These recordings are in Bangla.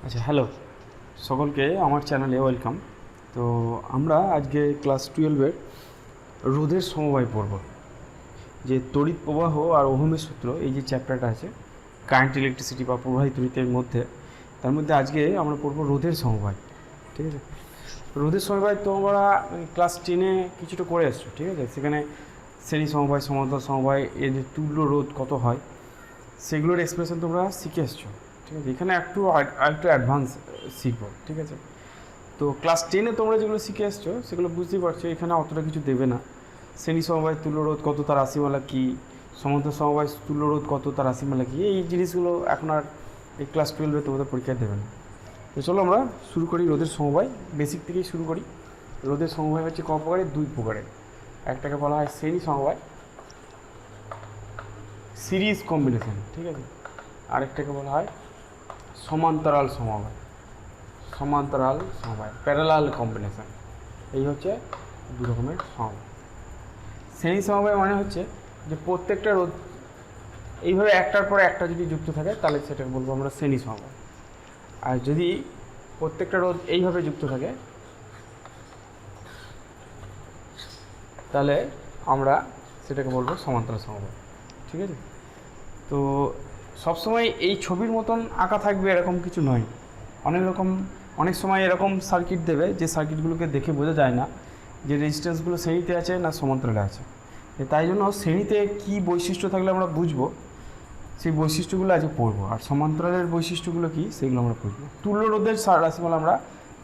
আচ্ছা, হ্যালো সকলকে আমার চ্যানেলে ওয়েলকাম। তো আমরা আজকে ক্লাস 12-এর রোধের সমবায় পড়ব। যে তড়িৎ প্রবাহ আর ওহমের সূত্র, এই যে চ্যাপ্টারটা আছে কারেন্ট ইলেকট্রিসিটি বা প্রবাহিত তড়িতের মধ্যে, তার মধ্যে আজকে আমরা পড়ব রোধের সমবায়। ঠিক আছে, রোধের সমবায় তো আমরা ক্লাস 10-এ কিছুটা করে এসছো। ঠিক আছে, সেখানে শ্রেণী সমবায়, সমান্তরাল সমবায়, এর যে তুল্য রোধ কত হয় সেগুলোর এক্সপ্রেশন তোমরা শিখে এসছো। ঠিক আছে, এখানে একটু অ্যাডভান্স শিখবো। ঠিক আছে, তো ক্লাস 10-এ তোমরা যেগুলো শিখে এসছো সেগুলো বুঝতেই পারছো, এখানে অতটা কিছু দেবে না। শ্রেণী সমবায় তুল্যরোধ কত, তার রাশিমালা কী, সমান্তরাল সমবায় তুল্যরোধ কত, তার রাশিমালা কী, এই জিনিসগুলো এখন আর এই ক্লাস 12-এ তোমাদের পরীক্ষায় দেবে না। তো চলো আমরা শুরু করি রোধের সমবায়, বেসিক থেকেই শুরু করি। রোধের সমবায় হচ্ছে ক প্রকারের? দুই প্রকারের। একটাকে বলা হয় শ্রেণী সমবায়, সিরিজ কম্বিনেশন। ঠিক আছে, আরেকটাকে বলা হয় সমান্তরাল সমবায়, সমান্তরাল সমবায়, প্যারালাল কম্বিনেশন। এই হচ্ছে দু রকমের সমবায়। শ্রেণী সমবায় মানে হচ্ছে যে প্রত্যেকটা রোধ এইভাবে একটার পরে একটা যদি যুক্ত থাকে তাহলে সেটাকে বলবো আমরা শ্রেণী সমবায়। আর যদি প্রত্যেকটা রোধ এইভাবে যুক্ত থাকে তাহলে আমরা সেটাকে বলবো সমান্তরাল সমবায়। ঠিক আছে, তো সবসময় এই ছবির মতন আঁকা থাকবে এরকম কিছু নয়। অনেক সময় এরকম সার্কিট দেবে যে সার্কিটগুলোকে দেখে বোঝা যায় না যে রেজিস্ট্যান্সগুলো শ্রেণীতে আছে না সমান্তরালে আছে। তাই জন্য শ্রেণীতে কী বৈশিষ্ট্য থাকলে আমরা বুঝবো, সেই বৈশিষ্ট্যগুলো আজকে পড়বো। আর সমান্তরালের বৈশিষ্ট্যগুলো কী সেগুলো আমরা বুঝবো। তুল্য রোধের রাশিমালা আমরা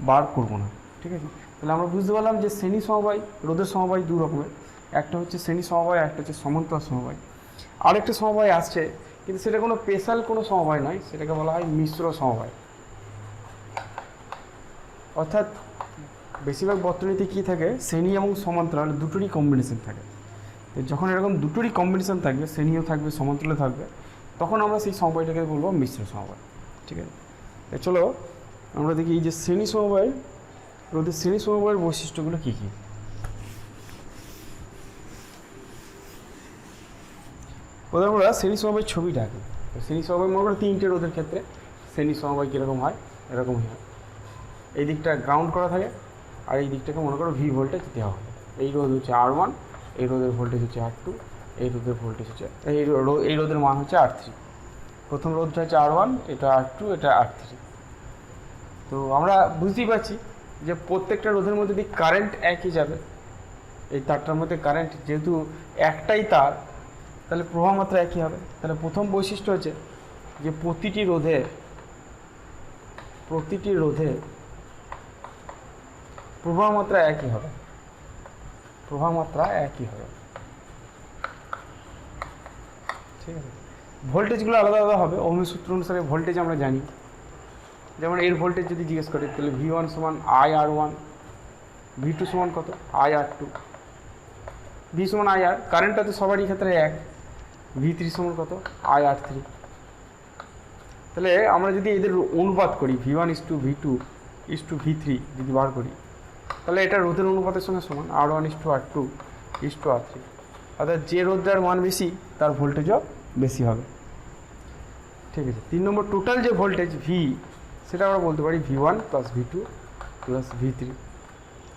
বার করবো না। ঠিক আছে, তাহলে আমরা বুঝতে পারলাম যে শ্রেণী সমবায়, রোধের সমবায় দু রকমের। একটা হচ্ছে শ্রেণী সমবায়, একটা হচ্ছে সমান্তরাল সমবায়। আরেকটা সমবায় আসছে, কিন্তু সেটা কোনো স্পেশাল কোনো সমবায় নয়, সেটাকে বলা হয় মিশ্র সমবায়। অর্থাৎ বেশিরভাগ বর্তনীতে কী থাকে, শ্রেণী এবং সমান্তরাল দুটোরই কম্বিনেশন থাকে। তো যখন এরকম দুটোরই কম্বিনেশন থাকবে, শ্রেণীও থাকবে সমান্তরাল থাকবে, তখন আমরা সেই সমবায়টাকে বলবো মিশ্র সমবায়। ঠিক আছে, চলো আমরা দেখি এই যে শ্রেণী সমবায়, রোধের শ্রেণী সমবায়ের বৈশিষ্ট্যগুলো কী কী। প্রথমে আমরা শ্রেণী সমবায়ের ছবিটা আঁকি। শ্রেণী সমবায় মনে করো তিনটে রোধের ক্ষেত্রে শ্রেণী সমবায় কীরকম হয়, এরকমই হয়। এই দিকটা গ্রাউন্ড করা থাকে আর এই দিকটাকে মনে করো ভি ভোল্টেজ দেওয়া হয়। এই রোধ হচ্ছে R1, এই রোধের ভোল্টেজ হচ্ছে R2, এই রোধের ভোল্টেজ হচ্ছে এই রোধের মান হচ্ছে R3। প্রথম রোধটা হচ্ছে R1, এটা R2, এটা R3। তো আমরা বুঝতেই পারছি যে প্রত্যেকটা রোধের মধ্যে দিয়ে কারেন্ট একই যাবে। এই তারটার মধ্যে কারেন্ট যেহেতু একটাই তার, তাহলে প্রবাহ মাত্রা একই হবে। তাহলে প্রথম বৈশিষ্ট্য হচ্ছে যে প্রতিটি রোধে প্রবাহ মাত্রা একই হবে, প্রবাহ মাত্রা একই হবে। ঠিক আছে, ভোল্টেজগুলো আলাদা আলাদা হবে। ওহমের সূত্র অনুসারে ভোল্টেজ আমরা জানি, যেমন এর ভোল্টেজ যদি জিজ্ঞেস করি তাহলে V1 সমান IR1, V2 সমান কত IR2, V সমান IR, কারেন্টটা তো সবারই ক্ষেত্রে এক। V3 সমান কত IR3। তাহলে আমরা যদি এদের অনুপাত করি V1:V2:V3 যদি বার করি, তাহলে এটা রোধের অনুপাতের সঙ্গে সমান R1:R2:R3। অর্থাৎ যে রোধটার মান বেশি তার ভোল্টেজও বেশি হবে। ঠিক আছে, 3 নম্বর টোটাল যে ভোল্টেজ V, সেটা আমরা বলতে পারি V1 + V2 + V3।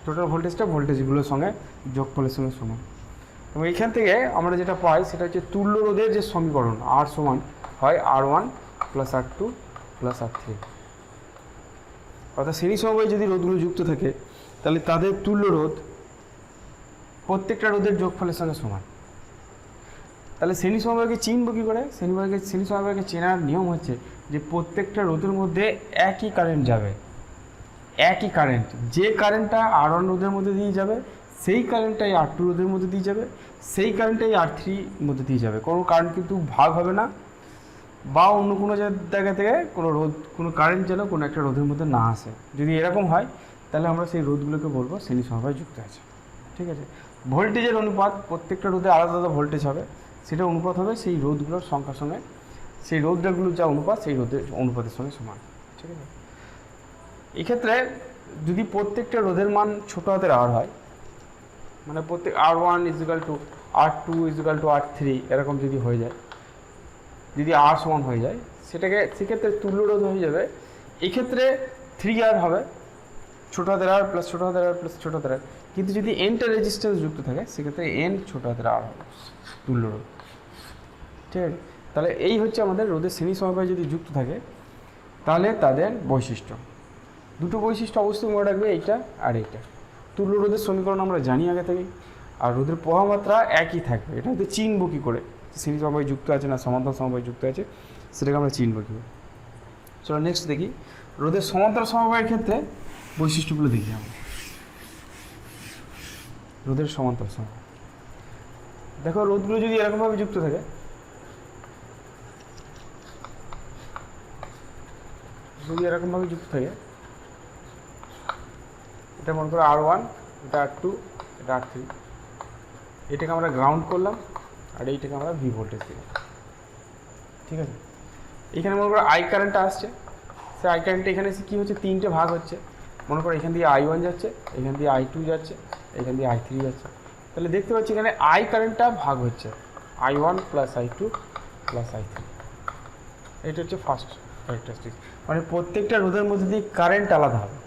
টোটাল ভোল্টেজগুলোর সঙ্গে যোগফলের সঙ্গে সমান। এবং এইখান থেকে আমরা যেটা পাই সেটা হচ্ছে তুল্য রোধের যে সমীকরণ, R সমান হয় R1 + R2 + R3। অর্থাৎ শ্রেণী সমবায়ে যদি রোধগুলো যুক্ত থাকে তাহলে তাদের তুল্য রোধ প্রত্যেকটা রোধের যোগফলের সঙ্গে সমান। তাহলে শ্রেণী সমবায়কে চিনব কী করে? শ্রেণী সমবায়কে চেনার নিয়ম হচ্ছে যে প্রত্যেকটা রোধের মধ্যে একই কারেন্ট যাবে, একই কারেন্ট। যে কারেন্টটা R1 রোধের মধ্যে দিয়ে যাবে সেই কারেন্টটাই R2 রোধের মধ্যে দিয়ে যাবে, সেই কারেন্টটাই R3 মধ্যে দিয়ে যাবে। কোনো কারেন্ট কিন্তু ভাগ হবে না, বা অন্য কোনো জায়গা থেকে কোনো কারেন্ট যেন কোনো একটা রোধের মধ্যে না আসে। যদি এরকম হয় তাহলে আমরা সেই রোধগুলোকে বলবো শ্রেণী সমবায়ে যুক্ত আছে। ঠিক আছে, ভোল্টেজের অনুপাত, প্রত্যেকটা রোধে আলাদা আলাদা ভোল্টেজ হবে, সেটা অনুপাত হবে সেই রোধগুলোর সংখ্যার সঙ্গে, সেই রোধগুলোর যা অনুপাত সেই রোধের অনুপাতের সঙ্গে সমান। ঠিক আছে, এক্ষেত্রে যদি প্রত্যেকটা রোধের মান ছোটো হাতের R হয়, মানে প্রত্যেক R1 = R2 = R3 এরকম যদি হয়ে যায়, যদি R সমান হয়ে যায়, সেক্ষেত্রে তুল্য রোধ হয়ে যাবে এই ক্ষেত্রে 3R হবে, ছোটো হাতের আর প্লাস ছোটো হাতের আর প্লাস ছোটো হাতের আর। কিন্তু যদি এনটা রেজিস্ট্যান্স যুক্ত থাকে সেক্ষেত্রে এন ছোটো হাতের আর হবে তুল্য রোধ। ঠিক আছে, তাহলে এই হচ্ছে আমাদের রোধের শ্রেণী সমবায় যদি যুক্ত থাকে তাহলে তাদের বৈশিষ্ট্য। দুটো বৈশিষ্ট্য অবশ্যই মনে রাখবে, এইটা আর এইটা। তুল্য রোধের সমীকরণ আমরা জানি আগে থেকেই, আর রোধের প্রবাহ মাত্রা একই থাকবে। এটা হয়তো চিনবো কী করে শ্রেণী সমবায় যুক্ত আছে না সমান্তরাল সমবায় যুক্ত আছে, সেটাকে আমরা চিনবো কী করে। চলো নেক্সট দেখি রোধের সমান্তরাল সমবায়ের ক্ষেত্রে বৈশিষ্ট্যগুলো দেখি আমরা। রোধের সমান্তরাল সমবায়, দেখো রোধগুলো যদি এরকমভাবে যুক্ত থাকে, যদি এরকমভাবে যুক্ত থাকে, এটা মনে করো R1, এটা R2, এটা R3, এটাকে আমরা গ্রাউন্ড করলাম আর এইটাকে আমরা ভি ভোল্টেজ দিলাম। ঠিক আছে, এখানে মনে করো আই কারেন্টটা আসছে, সে আই কারেন্টটা এখানে এসে কী হচ্ছে, তিনটে ভাগ হচ্ছে। মনে করো এখান দিয়ে I1 যাচ্ছে, এখান দিয়ে I2 যাচ্ছে, এখান দিয়ে I3 যাচ্ছে। তাহলে দেখতে পাচ্ছি এখানে আই কারেন্টটা ভাগ হচ্ছে I1 plus I2 plus I3। এটা হচ্ছে ফার্স্ট ক্যারেক্টারিস্টিক, মানে প্রত্যেকটা রোধের মধ্যে দিয়ে কারেন্ট আলাদা হবে।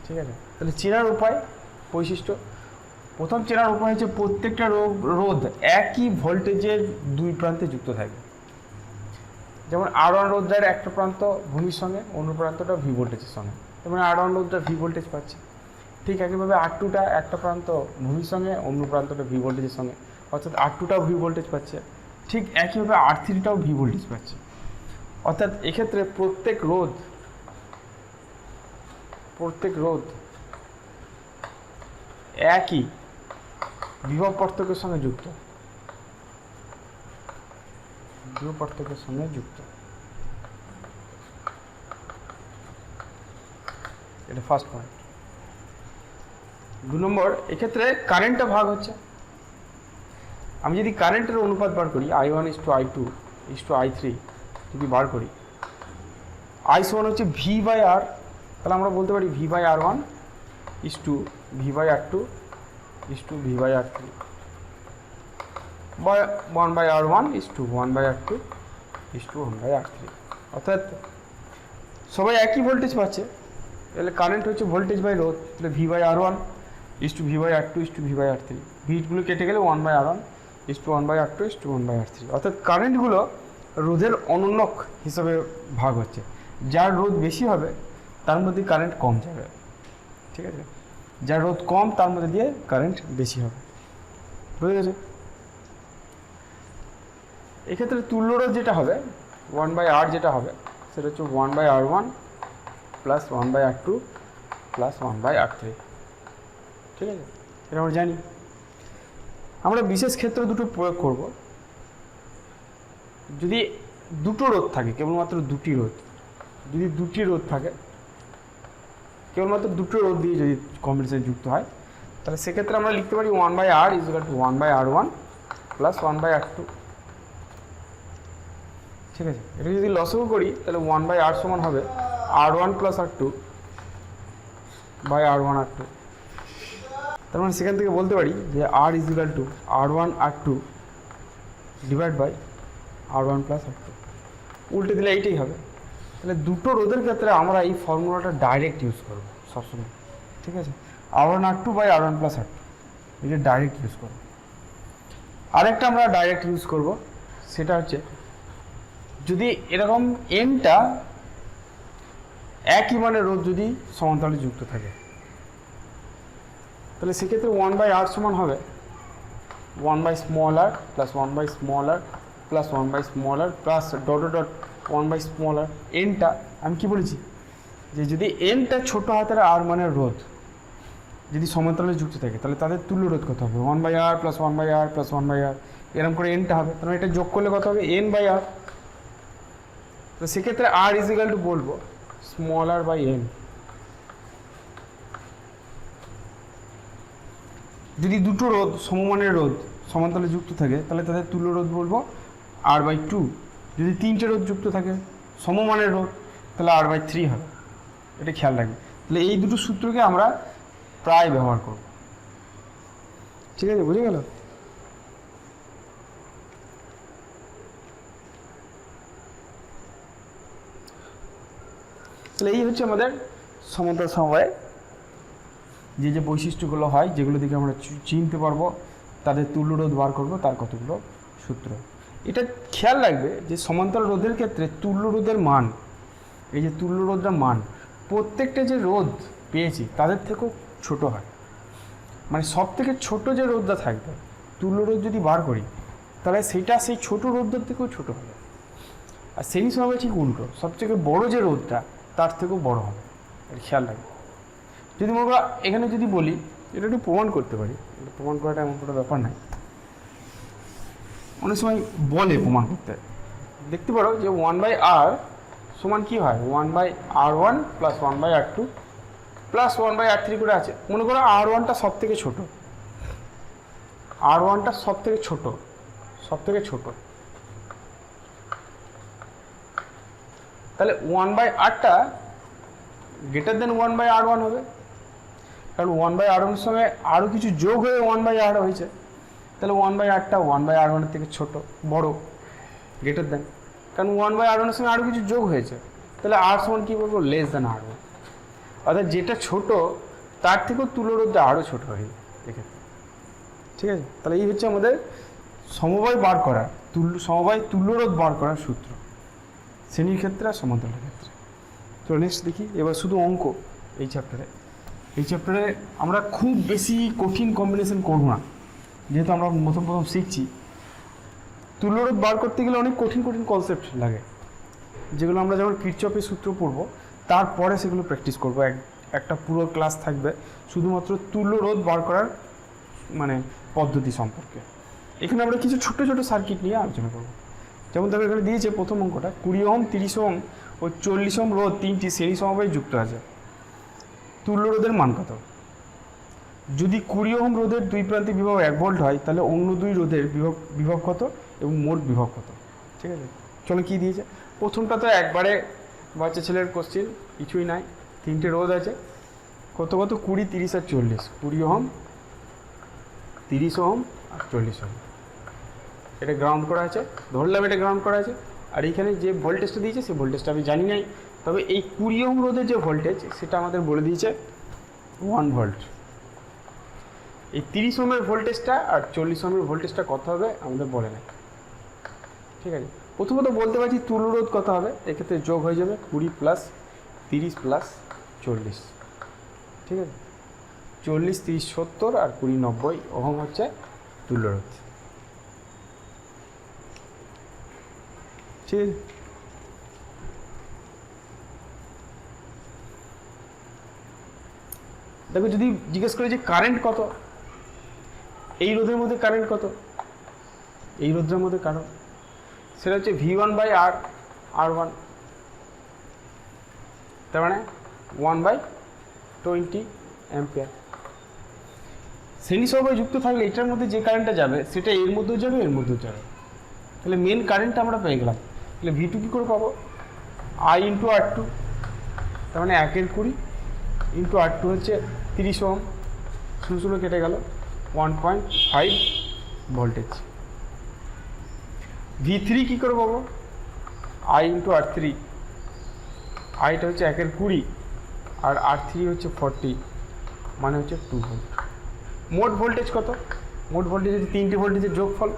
ঠিক আছে, তাহলে চেনার উপায় বৈশিষ্ট্য, প্রথম চেনার উপায় হচ্ছে প্রত্যেকটা রোধ একই ভোল্টেজের দুই প্রান্তে যুক্ত থাকবে। যেমন R1 রোধটার একটা প্রান্ত ভূমির সঙ্গে, অন্য প্রান্তটা ভি ভোল্টেজের সঙ্গে, যেমন R1 রোধটা ভি ভোল্টেজ পাচ্ছে। ঠিক একইভাবে R2টা একটা প্রান্ত ভূমির সঙ্গে, অন্য প্রান্তটা ভি ভোল্টেজের সঙ্গে, অর্থাৎ R2টাও ভি ভোল্টেজ পাচ্ছে। ঠিক একইভাবে R3টাও ভি ভোল্টেজ পাচ্ছে। অর্থাৎ এক্ষেত্রে প্রত্যেক রোধ একই বিভব পার্থক্যের সঙ্গে যুক্ত, বিভব পার্থক্যের সঙ্গে যুক্ত। এটা ফার্স্ট পয়েন্ট। 2 নম্বর, এক্ষেত্রে কারেন্টটা ভাগ হচ্ছে। আমি যদি কারেন্টের অনুপাত বার করি I1:I2:I3 যদি বার করি, I সমান হচ্ছে V/R, তাহলে আমরা বলতে পারি V/R1:V/R2:V/R3 বা 1/R1:1/R2:1/R3। অর্থাৎ সবাই একই ভোল্টেজ পাচ্ছে, তাহলে কারেন্ট হচ্ছে ভোল্টেজ বাই রোধ, তাহলে V/R1:V/R2:V/R3, ভিটগুলো কেটে গেলে 1/R1:1/R2:1/R3। অর্থাৎ কারেন্টগুলো রোধের অনন্যক হিসাবে ভাগ হচ্ছে। যার রোধ বেশি হবে তার মধ্যে কারেন্ট কম যাবে। ঠিক আছে, যার রোধ কম তার মধ্যে দিয়ে কারেন্ট বেশি হবে। বুঝে গেছে? এক্ষেত্রে তুল্য রোধ যেটা হবে 1/R, যেটা হবে সেটা হচ্ছে 1/R1 plus 1/R2 plus 1/R3। ঠিক আছে, এটা আমরা জানি। আমরা বিশেষ ক্ষেত্রে দুটো প্রয়োগ করব। যদি দুটো রোধ থাকে, কেবলমাত্র দুটি রোধ, যদি দুটি রোধ থাকে, কেবলমাত্র দুটো রোধ দিয়ে যদি কম্বিনেশন যুক্ত হয়, তাহলে সেক্ষেত্রে আমরা লিখতে পারি 1/R = 1/R1 প্লাস 1/R2। ঠিক আছে, এটা যদি লসগু করি তাহলে 1/R সমান হবে R1 plus R2 by R1/R2। তার মানে সেখান থেকে বলতে পারি যে R = R1/R2 divide by R1 plus R2। উল্টে দিলে এইটাই হবে। তাহলে দুটো রোধের ক্ষেত্রে আমরা এই ফর্মুলাটা ডাইরেক্ট ইউজ করব সবসময়। ঠিক আছে, R1/R2 by R1 plus R2, এটা ডাইরেক্ট ইউজ করব। আরেকটা আমরা ডাইরেক্ট ইউজ করব, সেটা হচ্ছে যদি এরকম এনটা একই মানের রোধ যদি সমান্তরালে যুক্ত থাকে, তাহলে সেক্ষেত্রে 1/R সমান হবে 1/r plus 1/r plus 1/r plus dot dot 1/r। এনটা আমি কি বলেছি যে যদি এনটা ছোট হাতের আর মানের রোধ যদি সমান্তরালে যুক্ত থাকে, তাহলে তাদের তুল্য রোধ কত হবে 1/r plus 1/r plus 1/r, এরকম করে এনটা হবে। তাহলে এটা যোগ করলে কত হবে n/r। তো সেক্ষেত্রে R = বলবো r/n। যদি দুটো রোধ সমমানের রোধ সমান্তরালে যুক্ত থাকে, তাহলে তাদের তুল্য রোধ বলবো R/2। যদি তিনটে রোধ যুক্ত থাকে সমমানের রোধ, তাহলে R/3 হবে। এটা খেয়াল রাখবে। তাহলে এই দুটো সূত্রকে আমরা প্রায় ব্যবহার করব। ঠিক আছে, বুঝে গেল? তাহলে এই হচ্ছে আমাদের সমান্তরাল সমবায়ে যে যে বৈশিষ্ট্যগুলো হয়, যেগুলো থেকে আমরা চিনতে পারবো তাদের তুল্য রোধ বার করবো, তার কতগুলো সূত্র। এটা খেয়াল রাখবে যে সমান্তরাল রোধের ক্ষেত্রে তুল্য রোধের মান, এই যে তুল্য রোধটার মান প্রত্যেকটা যে রোধ পেয়েছি তাদের থেকেও ছোট হয়। মানে সব থেকে ছোটো যে রোধটা থাকবে তুল্য রোধ যদি বার করি তাহলে সেটা সেই ছোট রোধটার থেকেও ছোট হবে। আর শ্রেণী সমবায় ঠিক উল্টো, সবথেকে বড় যে রোধটা তার থেকেও বড় হবে, এটা খেয়াল রাখবে। যদি আমরা এখানে যদি বলি, এটা একটু প্রমাণ করতে পারি, এটা প্রমাণ করাটা এমন কোনো ব্যাপার নাই, অনেক সময় বলে প্রমাণ করতে। দেখতে পারো যে 1/r সমান কী হয়, 1/r1 plus 1/r2 plus 1/r3 করে আছে। মনে করো r1টা সব থেকে ছোটো, r1টা সব থেকে ছোটো, তাহলে 1/rটা গ্রেটার দেন 1/r1 হবে, কারণ 1/r1 এর সঙ্গে আরও কিছু যোগ হয়ে 1/r হয়েছে। তাহলে 1/rটা 1/r1 এর থেকে ছোট, বড়, গ্রেটার দেন, কারণ 1/r1 এর সঙ্গে আরও কিছু যোগ হয়েছে। তাহলে r সমান কী বলবো, লেস দেন r1, অর্থাৎ যেটা ছোট তার থেকেও তুল্য রোধটা আরও ছোট হয়ে এক্ষেত্রে। ঠিক আছে, তাহলে এই হচ্ছে আমাদের সমবায় বার করার, সমবায় তুল্য রোধ বার করার সূত্র শ্রেণীর ক্ষেত্রে আর সমান্তরালের ক্ষেত্রে। তো নেক্সট দেখি, এবার শুধু অঙ্ক। এই চ্যাপ্টারে আমরা খুব বেশি কঠিন কম্বিনেশন করব না, যেহেতু আমরা প্রথম শিখছি। তুল্য রোধ বার করতে গেলে অনেক কঠিন কনসেপ্ট লাগে, যেগুলো আমরা যখন কিরচপের সূত্র পড়বো তারপরে সেগুলো প্র্যাকটিস করবো। একটা পুরো ক্লাস থাকবে শুধুমাত্র তুল্য রোধ বার করার মানে পদ্ধতি সম্পর্কে। এখানে আমরা কিছু ছোট ছোট সার্কিট নিয়ে আলোচনা করব। যেমন তাদের এখানে দিয়েছে প্রথম অঙ্কটা, 20 ওহম, 30 ওহম ও 40 ওহম রোধ তিনটি শ্রেণী সমবায়ে যুক্ত আছে, তুল্য রোধের মান কত? যদি 20 ওহম রোধের দুই প্রান্তে বিভব 1 ভোল্ট হয় তাহলে অন্য দুই রোধের বিভব কত এবং মোট বিভব কত? ঠিক আছে, চলো কী দিয়েছে। প্রথমটা তো একবারে বাচ্চা ছেলের কোশ্চেন, কিছুই নাই, তিনটে রোধ আছে, কত 20, 30 আর 40। 20 ওহম, 30 ওহম আর 40 ওহম। এটা গ্রাউন্ড করা আছে, ধরলাম এটা গ্রাউন্ড করা আছে। আর এইখানে যে ভোল্টেজটা দিয়েছে সেই ভোল্টেজটা আমি জানি নাই, তবে এই 20 ওহম রোধের যে ভোল্টেজ সেটা আমাদের বলে দিয়েছে 1 ভোল্ট। এই 30 ওহমের ভোল্টেজটা আর 40 ওহমের ভোল্টেজটা কত হবে আমাদের বলে নাই। ঠিক আছে, প্রথমত বলতে পারছি তুল্য রোধ কত হবে, এক্ষেত্রে যোগ হয়ে যাবে 20 প্লাস 30 প্লাস 40। ঠিক আছে, 40, 30, 70 আর 20, 90 ওহম হচ্ছে তুল্য রোধ। ঠিক আছে, দেখো যদি জিজ্ঞেস করে যে কারেন্ট কত, এই রোধের মধ্যে কারেন্ট কত, এই রোধের মধ্যে কারেন্ট সেটা হচ্ছে V1/R, R1, তার মানে 1/20 অ্যাম্পিয়ার। শ্রেণী সমবায়ে যুক্ত থাকলে এটার মধ্যে যে কারেন্টটা যাবে সেটা এর মধ্যেও যাবে, এর মধ্যেও যাবে। তাহলে মেন কারেন্টটা আমরা পেয়ে গেলাম। তাহলে V2 কী করে পাবো, I × R2, তার মানে 1/20 × R2 হচ্ছে 30 ওহম, শুরু কেটে গেল 1.5 ভোল্টেজ। V3 কী করে পাবো, I × R3, আইটা হচ্ছে 1/20 আর R3 হচ্ছে 40, মানে হচ্ছে 2 ভোল্ট। মোট ভোল্টেজ কত, মোট ভোল্টেজ হচ্ছে তিনটে ভোল্টেজের যোগফল,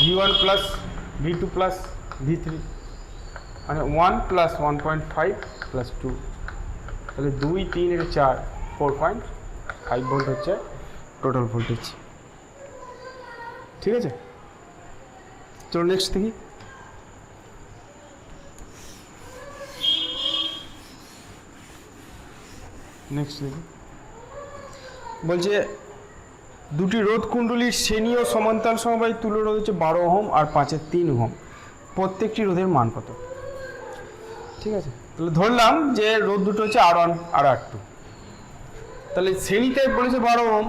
V1 plus V2 plus V3, মানে 1 প্লাস 1.5 প্লাস 2, তাহলে 2, 3 এর 4, 4.5 ভোল্ট হচ্ছে টোটাল ভোল্টেজ। ঠিক আছে, চলো নেক্সট দেখি। বলছে দুটি রোধ কুণ্ডলীর শ্রেণী ও সমান্তরাল সমবায় তুল্য রোধ হচ্ছে 12 ওহম আর 5/3 ওহম, প্রত্যেকটি রোধের মান কত? ঠিক আছে, তাহলে ধরলাম যে রোধ দুটো হচ্ছে R1 আর R2, তাহলে শ্রেণীতে বলেছে 12 ওহম,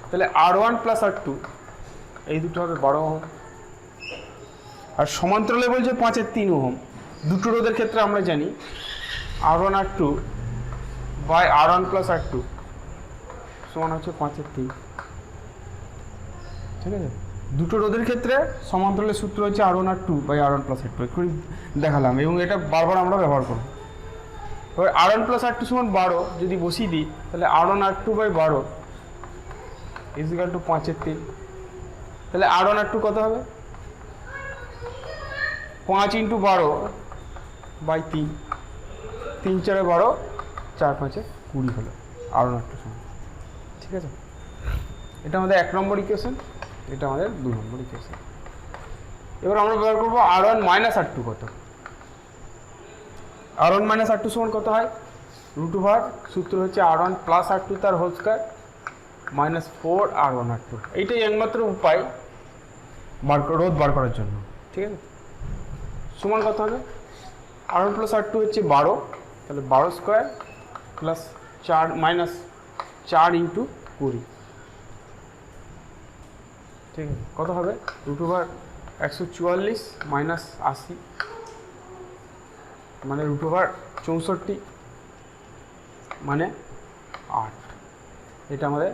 তাহলে R1 প্লাস R2 এই দুটো হবে 12 ওহম, আর সমান্তরালে বলছে 5/3 ওহম। দুটো রোধের ক্ষেত্রে আমরা জানি R1 R2 by R1 plus R2 সমান হচ্ছে 5/3। ঠিক আছে, দুটো রোধের ক্ষেত্রে সমান্তরালের সূত্র হচ্ছে R1 R2 by R1 plus R2, একটু দেখালাম এবং এটা বারবার আমরা ব্যবহার করব। এবার R1 প্লাস R2 সমান 12 যদি বসিয়ে দিই তাহলে R1 R2 by 12 is equal to 5 এর 3। তাহলে R1 R2 কত হবে? 5 ইন্টু 12 বাই 3, 3 4 12, 4 5 20 হলো R1 R2 সমান। ঠিক আছে, এটা আমাদের 1 নম্বর ইকুয়েশন, এটা আমাদের 2 নম্বর ইকুয়েশন। এবার আমরা ব্যবহার করবো R1 মাইনাস R2 কত। R1 মাইনাস R2 সমান কত হয়? রুট ওভার সূত্র হচ্ছে R1 প্লাস R2 তার whole square minus 4 R1 R2। এইটাই একমাত্র উপায় রোধ বার করার জন্য। ঠিক আছে, সমান কত হবে? R1 প্লাস R2 হচ্ছে 12, তাহলে 12 স্কোয়ার প্লাস 4 মাইনাস 4 ইন্টু 20। ঠিক আছে, কত হবে? রুট ওভার 144 মাইনাস 80 মানে রুট ওভার 64 মানে 8। এটা আমাদের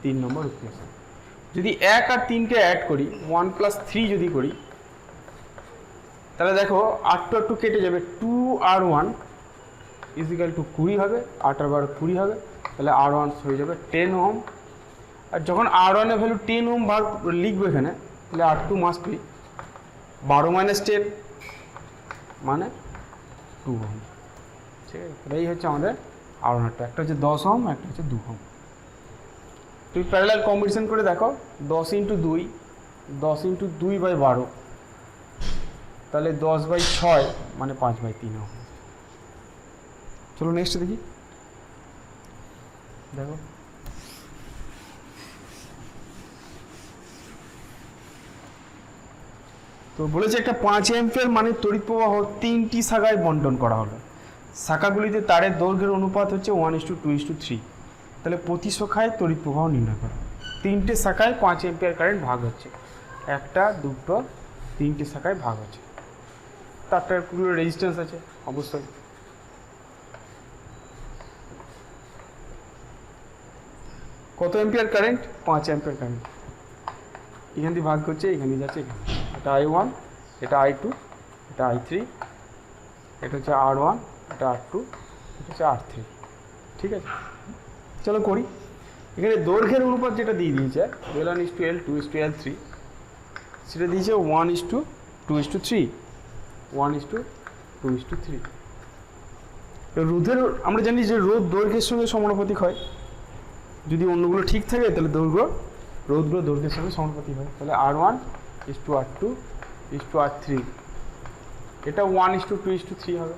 3 নম্বর ইকুয়েশন। যদি 1 আর 3কে অ্যাড করি 1 প্লাস 3 যদি করি তাহলে দেখো 8 আর 2 কেটে যাবে, 2 আর 1 ইজ ইকুয়াল টু 20 হবে, 8 আর 12 20 হবে, তাহলে R1 হয়ে যাবে 10 ওহম। আর যখন R1 এর ভ্যালু 10 ওহম ভাগ লিখবো এখানে, তাহলে R2 মাস্ট বি 12 মাইনাস 10 মানে 2 ওহম। ঠিক আছে, তাহলে এই হচ্ছে আমাদের R1 একটা হচ্ছে 10 ওহম, একটা হচ্ছে 2 ওহম। তুমি প্যারালাল কম্বিনেশন করে দেখো, 10 ইন্টু 2, 10 ইন্টু 2 বাই 12, তাহলে 10 বাই 6 মানে 5 বাই 3 ওহম। চলো নেক্সট দেখি। দেখো তো বলেছে একটা 5 অ্যাম্পিয়ার মানে তড়িৎ প্রবাহ 3টি শাখায় বন্টন করা হলো। শাখাগুলিতে তারের দৈর্ঘ্যের অনুপাত হচ্ছে 1:2:3। তাহলে প্রতি শাখায় তড়িৎ প্রবাহ নির্ণয় করো। 3টে শাখায় 5 অ্যাম্পিয়ার কারেন্ট ভাগ হচ্ছে, 1টা 2টো 3টে শাখায় ভাগ হচ্ছে। তারটার পুরো রেজিস্ট্যান্স আছে অবশ্যই। কত অ্যাম্পিয়ার কারেন্ট? 5 ampere current. এখান দিয়ে ভাগ করছে, এখানে যাচ্ছে, এখানে। এটা I1, এটা I2, এটা I3, এটা হচ্ছে R1, এটা R2, এটা হচ্ছে R3। ঠিক আছে, চলো করি। এখানে দৈর্ঘ্যের অনুপাত যেটা দিয়ে দিয়েছে L1:L, 2:L3, সেটা দিয়েছে 1:2:3, 1:2:3। রোধের আমরা জানি যে রোধ দৈর্ঘ্যের সঙ্গে সমানুপাতিক হয়। যদি অন্যগুলো ঠিক থাকে তাহলে রোধগুলো দৈর্ঘ্যের সঙ্গে সমানুপাতিক হয়। তাহলে R1:R2:R3, এটা 1:2:3 হবে।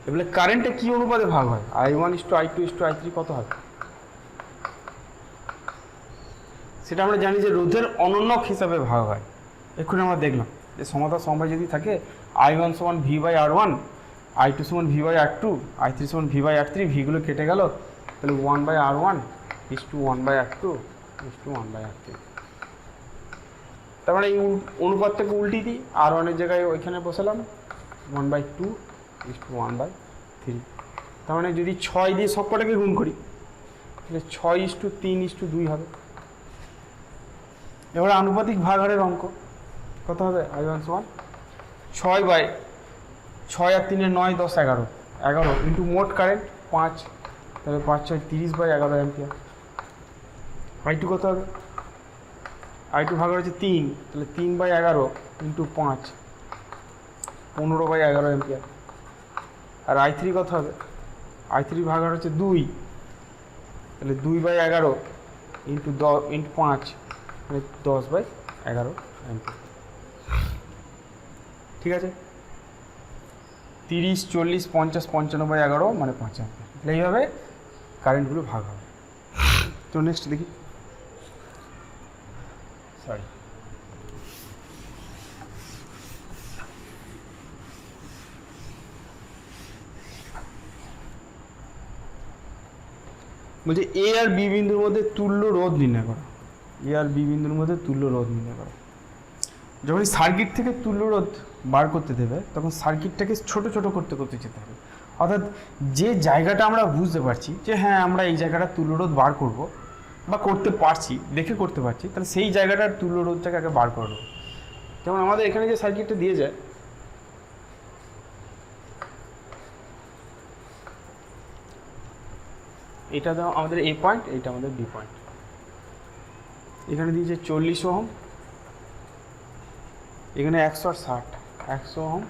এবারে কারেন্টটা কি অনুপাতে ভাগ হয়? I1:I2:I3 কত হবে? সেটা আমরা জানি যে রোধের অনন্যক হিসাবে ভাগ হয়। এক্ষুনি আমরা দেখলাম যে সমতা সমবায় যদি থাকে I1 সমান V/R1, I2 সমান V/R2, I3 সমান V/R3, ভিগুলো কেটে গেল, তাহলে 1/R1:1/R2:1/R3। তার মানে এই অনুপাতটাকে উল্টিয়ে দিই, R1 এর জায়গায় ওইখানে বসালাম 1/2:1/3। তার মানে যদি 6 দিয়ে সবকটাকে গুণ করি তাহলে 6:3:2 হবে। এবারে আনুপাতিক ভাগহারের অঙ্ক কত হবে? I1 সমান 6 আর 3 9, 10, 11 ইন্টু মোট কারেন্ট 5, তাহলে 5 6 30/11 অ্যাম্পিয়ার। I2 কত হবে? I2 ভাগহার হচ্ছে 3, তাহলে 3/11 ইন্টু 5, 15/11 অ্যাম্পিয়ার। আর I3 কত হবে? I3 ভাগহার হচ্ছে 2, তাহলে 2/11 ইন্টু 5 মানে 10/11 অ্যাম্পিয়ার। ঠিক আছে, 30 40 50 55/11 মানে 5 অ্যাম্পিয়ার। তাহলে এইভাবে কারেন্টগুলো ভাগ হবে। তো নেক্সট দেখি। সরি, বলছে এ আর বি বিন্দুর মধ্যে তুল্য রোধ নির্ণয় করো। এ আর বি বিন্দুর মধ্যে তুল্য রোধ নির্ণয় করো। যখন সার্কিট থেকে তুল্য রোধ বার করতে দেবে তখন সার্কিটটাকে ছোট ছোট করতে করতে যেতে হবে। অর্থাৎ যে জায়গাটা আমরা বুঝতে পারছি যে হ্যাঁ আমরা এই জায়গাটা তুল্য রোধ বার করব বা করতে পারছি, দেখে করতে পারছি, তাহলে সেই জায়গাটার তুল্য রোধটাকে আগে বার করে দেবো। যেমন আমাদের এখানে যে সার্কিটটা দিয়ে যায় এটা দাও আমাদের এ পয়েন্ট, এটা আমাদের বি পয়েন্ট। এখানে দিয়েছে 40 ওহম, এখানে 100 আর 60, 100 ওহম,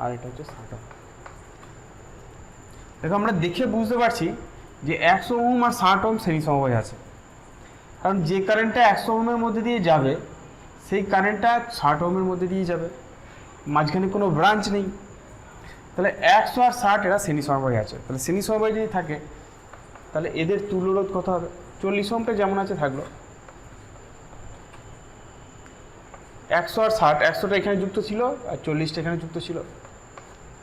আর এটা হচ্ছে 60 ওহম। দেখো আমরা দেখে বুঝতে পারছি যে 100 ওহম আর 60 ওহম শ্রেণী সমবায় আছে, কারণ যে কারেন্টটা 100 ওহমের মধ্যে দিয়ে যাবে সেই কারেন্টটা 60 ওহমের মধ্যে দিয়ে যাবে, মাঝখানে কোনো ব্রাঞ্চ নেই। তাহলে 100 আর 60 এরা শ্রেণী সমবায় আছে। তাহলে শ্রেণী সমবায় যদি থাকে তাহলে এদের তুল্যরোধ কত হবে? 40 ওহমটা যেমন আছে থাকলো, 100 আর 60, 100টা এখানে যুক্ত ছিল আর 40টা এখানে যুক্ত ছিল।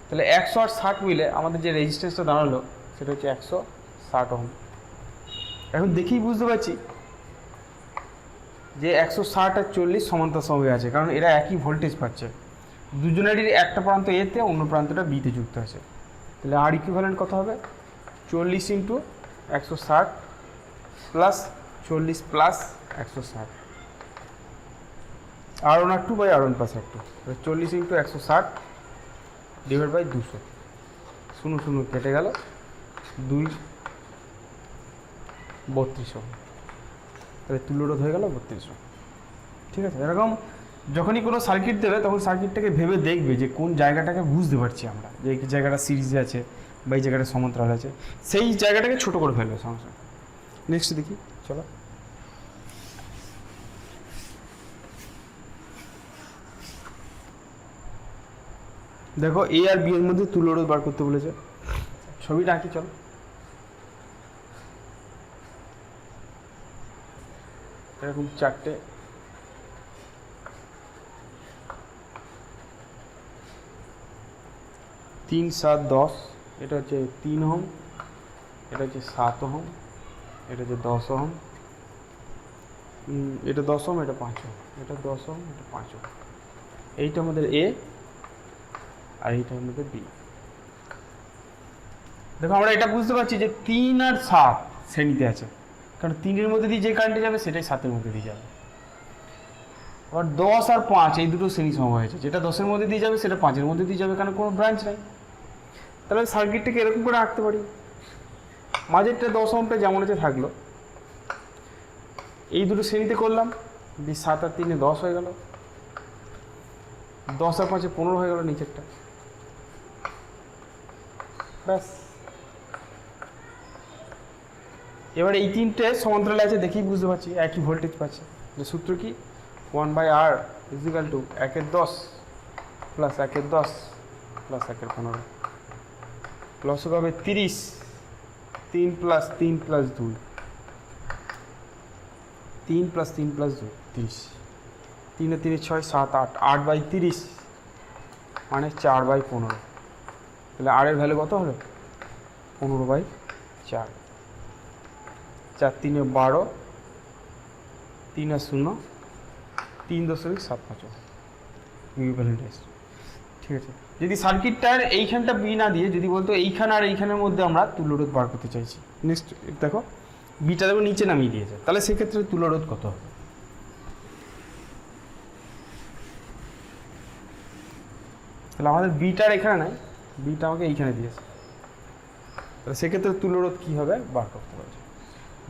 তাহলে 100 আর 60 মিলে আমাদের যে রেজিস্ট্যান্সটা দাঁড়ালো সেটা হচ্ছে 160 ওহম। এখন দেখেই বুঝতে পারছি যে 160 আর 40 সমান্তরাল সমবায় আছে, কারণ এরা একই ভোল্টেজ পাচ্ছে, দুজনেরই একটা প্রান্ত এতে অন্য প্রান্তটা বিতে যুক্ত আছে। তাহলে আর ইকুইভ্যালেন্ট কত হবে? 40 into 160 plus 40 plus 160, R1 R2 by R1 plus R2। 40 into 160 divide by 200, 0 কেটে গেল, 2 32 ওহম। তাহলে তুল্যরোধ হয়ে গেল 32 ওহম। ঠিক আছে, এরকম যখনই কোনো সার্কিট দেবে তখন সার্কিটটাকে ভেবে দেখবে যে কোন জায়গাটাকে বুঝতে পারছি আমরা, যে এই জায়গাটা সিরিজে আছে বা এই জায়গাটা সমান্তরাল আছে, সেই জায়গাটাকে ছোট করে ফেলবে সঙ্গে সঙ্গে। নেক্সট দেখি, চলো। দেখো এ আর বি এর মধ্যে তুল্যরোধ বার করতে বলেছে, ছবিটা আঁকি চলো। এরকম 4টে 3, 7, 10, এটা হচ্ছে 3 ওহম, এটা হচ্ছে 7 ওহম, এটা হচ্ছে 10 ওহম, এটা 10 ওহম, এটা 5 ওহম, এটা 10 ওহম, এটা 5 ওহম। এইটা আমাদের এ আর এইটা আমাদের বি। দেখো আমরা এটা বুঝতে পারছি যে 3 আর 7 শ্রেণীতে আছে, কারণ 3-এর মধ্যে দিয়ে যে কারেন্টে যাবে সেটাই 7-এর মধ্যে দিয়ে যাবে। আবার 10 আর 5 এই দুটো শ্রেণী সমবায় আছে, যেটা 10-এর মধ্যে দিয়ে যাবে সেটা 5-এর মধ্যে দিয়ে যাবে, কারণ কোনো ব্রাঞ্চ নাই। তাহলে সার্কিটটাকে এরকম করে আঁকতে পারি, মাঝেরটা 10 ওহমটা যেমন আছে থাকলো, এই দুটো শ্রেণীতে করলাম, 7 আর 3-এ 10 হয়ে গেল, 10 আর 5-এ 15 হয়ে গেল নিচেরটা, ব্যাস। এবার এই 3টে সমান্তরালে আছে, দেখেই বুঝতে পারছি একই ভোল্টেজ পাচ্ছে। যে সূত্র কি? 1/R is equal to 1/10 plus 1/10 plus 1/15 plus হবে 30, 3 প্লাস 3 প্লাস 2, 3 প্লাস 3 প্লাস 2 30, 3 3 6 7 8, 8/30 মানে 4/15। তাহলে আর এর ভ্যালু কত হলো? 15/4, 4 3 12, 3 আর 0 3.75 ইকুইভ্যালেন্ট এস। ঠিক আছে, যদি সার্কিটটার এইখানটা বি না দিয়ে যদি বলতো এইখান আর এইখানের মধ্যে আমরা তুল্যরোধ বার করতে চাইছি, নেক্সট দেখো বিটা দেখো নিচে নামিয়ে দিয়েছে, তাহলে সেক্ষেত্রে তুল্যরোধ কত হবে? তাহলে আমাদের বিটার এখানে নাই, বিটা আমাকে এইখানে দিয়েছে, তাহলে সেক্ষেত্রে তুল্যরোধ কী হবে বার করতে পারছি।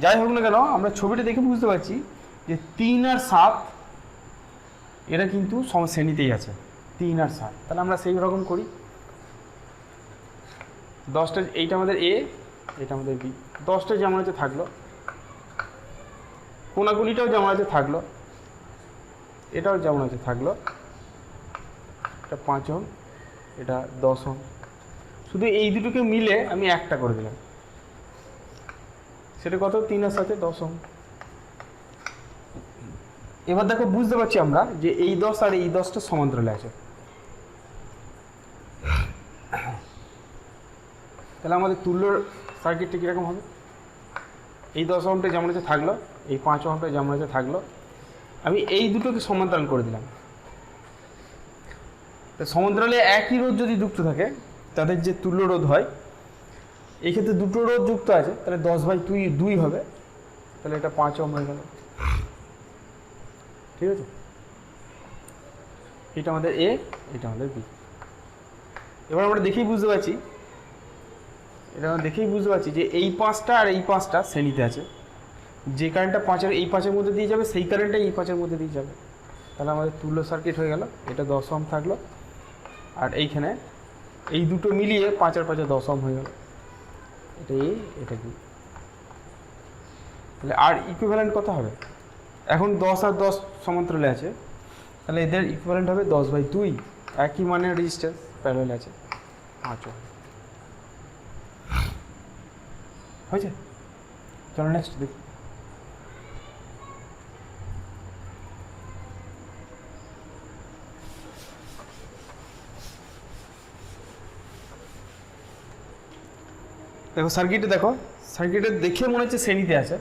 যাই হোক না কেন আমরা ছবিটা দেখে বুঝতে পারছি যে 3 আর 7 এরা কিন্তু শ্রেণীতেই আছে, 3 আর 7। তাহলে আমরা সেই রকম করি, 10টা এইটা আমাদের এ, এটা আমাদের বি, 10টা যেমন আছে থাকলো, কোনাগুলিটাও যেমন আছে থাকলো, এটাও যেমন আছে থাকলো, এটা 5 ওহম, এটা 10 ওহম, শুধু এই দুটোকে মিলে আমি একটা করে দিলাম, সেটা কত? 3 আর 7 10 ওহম। এবার দেখো বুঝতে পারছি আমরা যে এই 10 আর এই 10টা সমান্তরালে আছে, তাহলে আমাদের তুল্য সার্কিটটা কীরকম হবে? এই 10 ওহমটা যেমন আছে থাকলো, এই 5 ওহমটা যেমন আছে থাকলো, আমি এই দুটোকে সমান্তরাল করে দিলাম। তো সমান্তরালে একই রোধ যদি যুক্ত থাকে তাদের যে তুল্য রোধ হয়, এই ক্ষেত্রে দুটো রোধ যুক্ত আছে, তাহলে 10/2 হবে, তাহলে এটা 5 ওহম হয়ে গেল। ঠিক আছে, এটা আমাদের এ, এটা আমাদের বি। এবার আমরা দেখেই বুঝতে পারছি এটা আমরা দেখেই বুঝতে পারছি যে এই 5টা আর এই 5টা শ্রেণীতে আছে, যে কারেন্টটা 5-এর এই 5-এর মধ্যে দিয়ে যাবে সেই কারেন্টটা এই 5-এর মধ্যে দিয়ে যাবে। তাহলে আমাদের তুল্য সার্কিট হয়ে গেল। এটা 10 ওহম থাকলো, আর এইখানে এই দুটো মিলিয়ে 5 আর 5 10 ওহম হয়ে গেল। এটা এ, এটা বি। তাহলে আর ইকুইভ্যালেন্ট কত হবে? এখন 10 আর 10 সমান্তরালে আছে, তাহলে এদের ইকুইভ্যালেন্ট হবে 10/2। একই মানের রেজিস্ট্যান্স প্যারালাল আছে 5 ওহম। হয়েছে? চলো নেক্সট দেখি। দেখো সার্কিটে, দেখো সার্কিটে দেখে মনে হচ্ছে শ্রেণীতে আছে,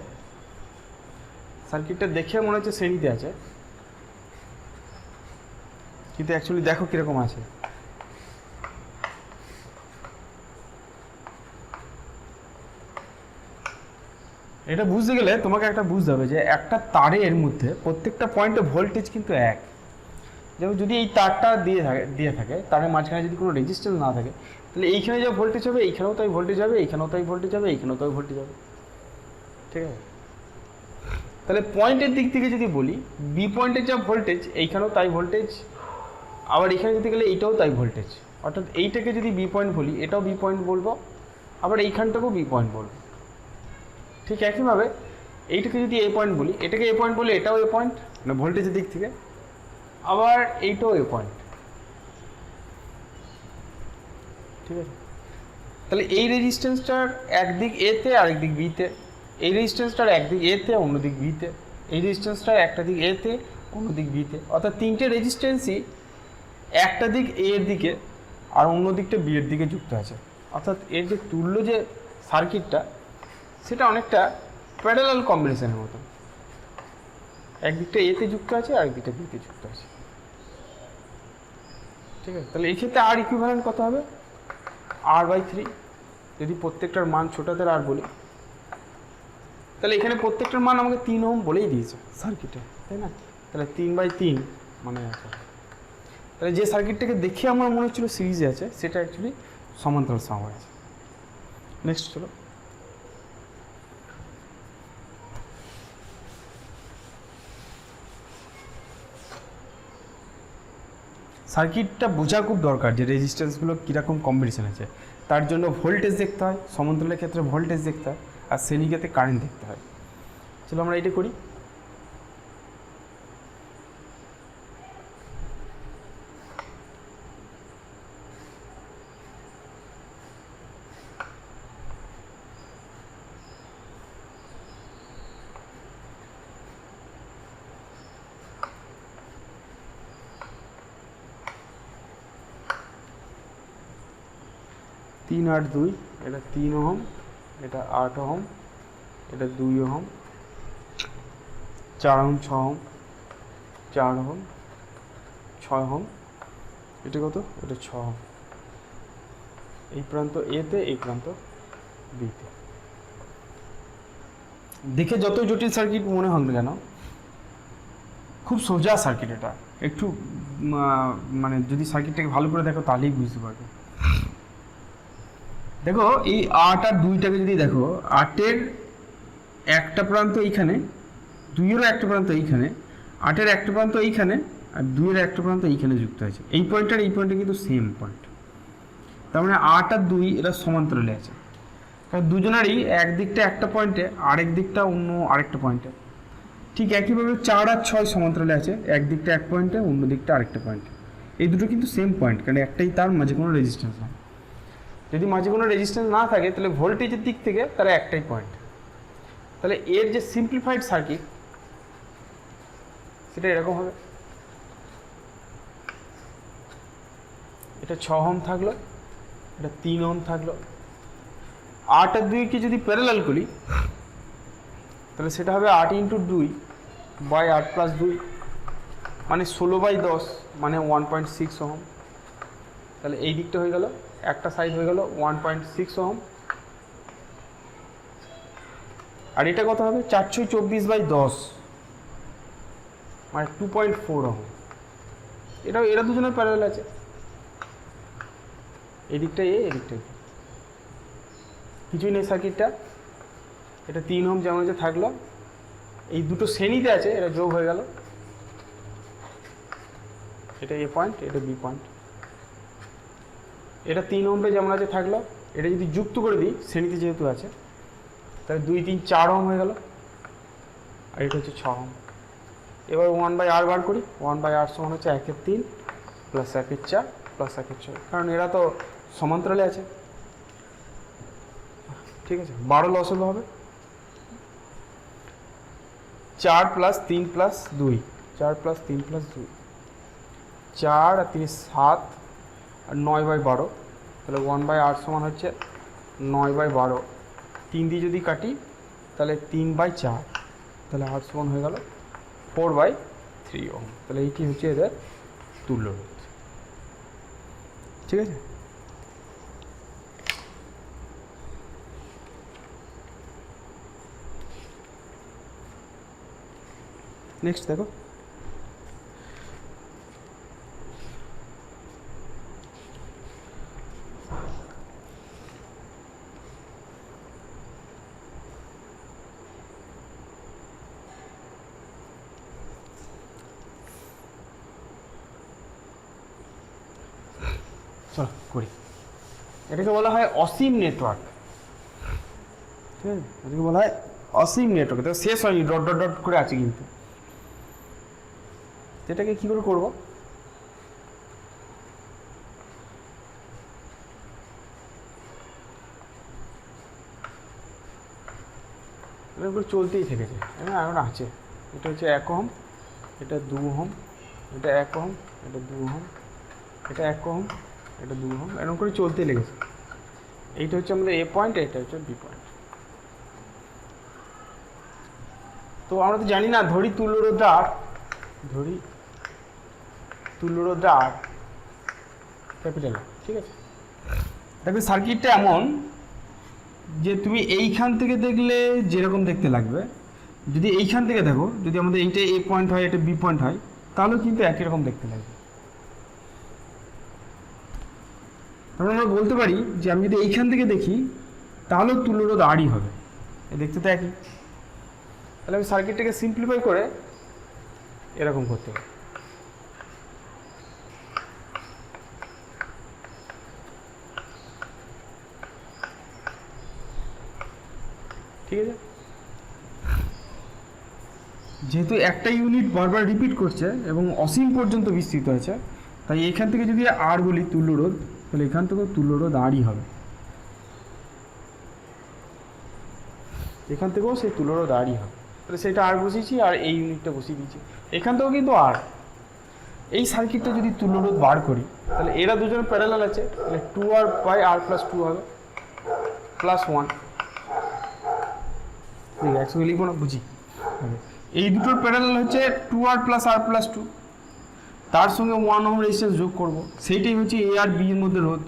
সার্কিটটা দেখে মনে হচ্ছে শ্রেণীতে আছে, কিন্তু অ্যাকচুয়ালি দেখো কিরকম আছে। এটা বুঝতে গেলে তোমাকে একটা বুঝতে হবে যে একটা তারের মধ্যে প্রত্যেকটা পয়েন্টে ভোল্টেজ কিন্তু এক। যেমন যদি এই তারটা দিয়ে থাকে তারের মাঝখানে যদি কোনো রেজিস্ট্যান্স না থাকে, তাহলে এইখানে যা ভোল্টেজ হবে এইখানেও তাই ভোল্টেজ হবে, এইখানেও তাই ভোল্টেজ হবে, এইখানেও তাই ভোল্টেজ হবে। ঠিক আছে? তাহলে পয়েন্টের দিক থেকে যদি বলি, বি পয়েন্টের যা ভোল্টেজ এইখানেও তাই ভোল্টেজ, আবার এখানে যদি গেলে এইটাও তাই ভোল্টেজ। অর্থাৎ এইটাকে যদি বি পয়েন্ট বলি, এটাও বি পয়েন্ট বলবো, আবার এইখানটাকেও বি পয়েন্ট বলবো। ঠিক একইভাবে এইটাকে যদি এ পয়েন্ট বলি, এটাকে এ পয়েন্ট বলে এটাও এ পয়েন্ট, মানে ভোল্টেজের দিক থেকে, আবার এইটাও এ পয়েন্ট। ঠিক আছে? তাহলে এই রেজিস্ট্যান্সটার একদিক এতে আর একদিক বিতে, এই রেজিস্ট্যান্সটার একদিক এতে অন্যদিক বিতে, এই রেজিস্ট্যান্সটার একটা দিক এতে অন্যদিক বিতে। অর্থাৎ তিনটে রেজিস্ট্যান্সই একটা দিক এ এর দিকে আর অন্য দিকটা বি এর দিকে যুক্ত আছে। অর্থাৎ এর যে তুল্য যে সার্কিটটা সেটা অনেকটা প্যারালাল কম্বিনেশনের মতো, একদিকটা এতে যুক্ত আছে আর একদিকটা বিতে যুক্ত আছে। ঠিক আছে? তাহলে এই ক্ষেত্রে আর ইকুইভ্যালেন্ট কত হবে? R/3। যদি প্রত্যেকটার মান ছোটাদের আর বলি, তাহলে এখানে প্রত্যেকটার মান আমাকে 3 ওহম বলেই দিয়েছে সার্কিটে, তাই না? তাহলে 3/3 মানে আছে। তাহলে যে সার্কিটটাকে দেখে আমার মনে হচ্ছিল সিরিজে আছে, সেটা অ্যাকচুয়ালি সমান্তরাল সমবায় আছে। নেক্সট চলো। সার্কিটটা বোঝা খুব দরকার যে রেজিস্ট্যান্সগুলো কীরকম কম্বিনেশন আছে। তার জন্য ভোল্টেজ দেখতে হয়, সমান্তরালের ক্ষেত্রে ভোল্টেজ দেখতে হয়, আর শ্রেণীর ক্ষেত্রে কারেন্ট দেখতে হয়। চলো আমরা এটা করি। তিন 8 2, এটা 3 ওহম, এটা 8 ওহম, এটা 2 ohm, 4 ohm, 6 ohm, 4 ohm, 6 ohm, এটা কত? এটা 6 ওহম। এই প্রান্ত এতে, এই প্রান্ত বিতে। দেখে যতই জটিল সার্কিট মনে হোক না কেন, খুব সোজা সার্কিট এটা। একটু মানে যদি সার্কিটটাকে ভালো করে দেখো তাহলেই বুঝতে পারবে। দেখো এই 8 আর 2টাকে যদি দেখো, 8-এর একটা প্রান্ত এইখানে, 2-এরও একটা প্রান্ত এইখানে, 8-এর একটা প্রান্ত এইখানে, আর 2-এর একটা প্রান্ত এইখানে যুক্ত আছে। এই পয়েন্ট আর এই পয়েন্টটা কিন্তু সেম পয়েন্ট। তার মানে 8 আর 2 এরা সমান্তরালে আছে, কারণ দুজনেরই একদিকটা একটা পয়েন্টে, আরেক দিকটা অন্য আরেকটা পয়েন্টে। ঠিক একইভাবে 4 আর 6 সমান্তরালে আছে, একদিকটা এক পয়েন্টে, অন্য দিকটা আরেকটা পয়েন্টে। এই দুটো কিন্তু সেম পয়েন্ট, কারণ একটাই তার, মাঝে কোনো রেজিস্ট্যান্স নেই। যদি মাঝে কোনো রেজিস্ট্যান্স না থাকে তাহলে ভোল্টেজের দিক থেকে তারা একটাই পয়েন্ট। তাহলে এর যে সিম্পলিফাইড সার্কিট সেটা এরকম হবে। এটা 6 ওহম থাকলো, এটা 3 ওহম থাকলো। 8 আর 2 কে যদি প্যারালাল করি তাহলে সেটা হবে 8 × 2/8 + 2, মানে 16/10, মানে 1.6 ওহম। তাহলে এই দিকটা হয়ে গেল, একটা সাইড হয়ে গেল 1.6 ওহম। আর এটা কত হবে? 424/10, মানে 2.4 ওহম। এরা দুজনের প্যারালাল আছে, এই দিকটা এ, এই দিকটা। কিছুই নেই সার্কিটটা, এটা 3 ওহম যেমন যে থাকলো, এই দুটো শ্রেণীতে আছে, এটা যোগ হয়ে গেল, এটা এ পয়েন্ট, এটা বি পয়েন্ট, এটা 3 ওহমে যেমন আছে থাকলো, এটা যদি যুক্ত করে দিই শ্রেণীতে যেহেতু আছে, তাহলে 2, 3, 4 ওহম হয়ে গেল, আর এটা হচ্ছে 6 ওহম। এবার 1/r বার করি, 1/r সমান হচ্ছে 1/3 প্লাস 1/4 প্লাস 1/6, কারণ এরা তো সমান্তরালে আছে, ঠিক আছে। 12 লসগুলো হবে 4 প্লাস 3 প্লাস 2, 4 প্লাস 3 প্লাস 2, 4 আর 3 7 আর 9/12, তাহলে 1/r সমান হচ্ছে 9/12, 3 দিয়ে যদি কাটি তাহলে 3/4, তাহলে r সমান হয়ে গেল 4/3 ওহম। তাহলে এইটি হচ্ছে এদের তুল্য রোধ, ঠিক আছে। নেক্সট দেখো, চলো করি। এটাকে বলা হয় অসীম নেটওয়ার্ক, ঠিক আছে, এটাকে বলা হয় অসীম নেটওয়ার্ক। তো শেষ হয়নি, ডট ডট ডট করে আছে কিন্তু, এটাকে কী করে করবো? এরকম করে চলতেই থেকেছে, এখন আছে, এটা হচ্ছে 1 ওহম, এটা 2 ওহম, এটা 1 ওহম, এটা 2 ওহম, এটা 1 ওহম, এটা 2 ওহম, এরকম করে চলতেই লেগেছে। এইটা হচ্ছে আমাদের এ পয়েন্ট, এটা হচ্ছে বি পয়েন্ট। তো আমরা তো জানি না, ধরি তুল্যরোধটা আর, ধরি তুল্যরোধটা আর, ক্যাপিটাল, ঠিক আছে। দেখবে সার্কিটটা এমন যে তুমি এইখান থেকে দেখলে যেরকম দেখতে লাগবে, যদি এইখান থেকে দেখো, যদি আমাদের এইটা এ পয়েন্ট হয়, এটা বি পয়েন্ট হয়, তাহলেও কিন্তু একই রকম দেখতে লাগবে। তাহলে আমরা বলতে পারি যে আমি যদি এইখান থেকে দেখি তাহলেও তুল্যরোধ আরই হবে, দেখতে তো একই। তাহলে আমি সার্কিটটাকে সিম্পলিফাই করে এরকম করতে পারি, ঠিক আছে। যেহেতু একটা ইউনিট বারবার রিপিট করছে এবং অসীম পর্যন্ত বিস্তৃত আছে, তাই এখান থেকে যদি আর বলি তুল্যরোধ, তাহলে এখান থেকেও তুল্যরোধ আরই হবে, এখান থেকেও সেই তুল্যরোধ আরই হবে। তাহলে সেটা আর বসিয়েছি আর এই ইউনিটটা বসিয়ে দিয়েছি, এখান থেকেও কিন্তু আর। এই সার্কিটটা যদি তুল্যরোধ বার করি, তাহলে এরা দুজন প্যারালাল আছে, তাহলে 2r/r + 2 হবে প্লাস 1, ঠিক আছে, একসঙ্গে লিখবো না, বুঝি। এই দুটোর প্যারালাল হচ্ছে 2r + r + 2, তার সঙ্গে 1 ওহম রেজিস্ট্যান্স যোগ করব, সেইটাই হচ্ছে এ আর বি এর মধ্যে রোধ,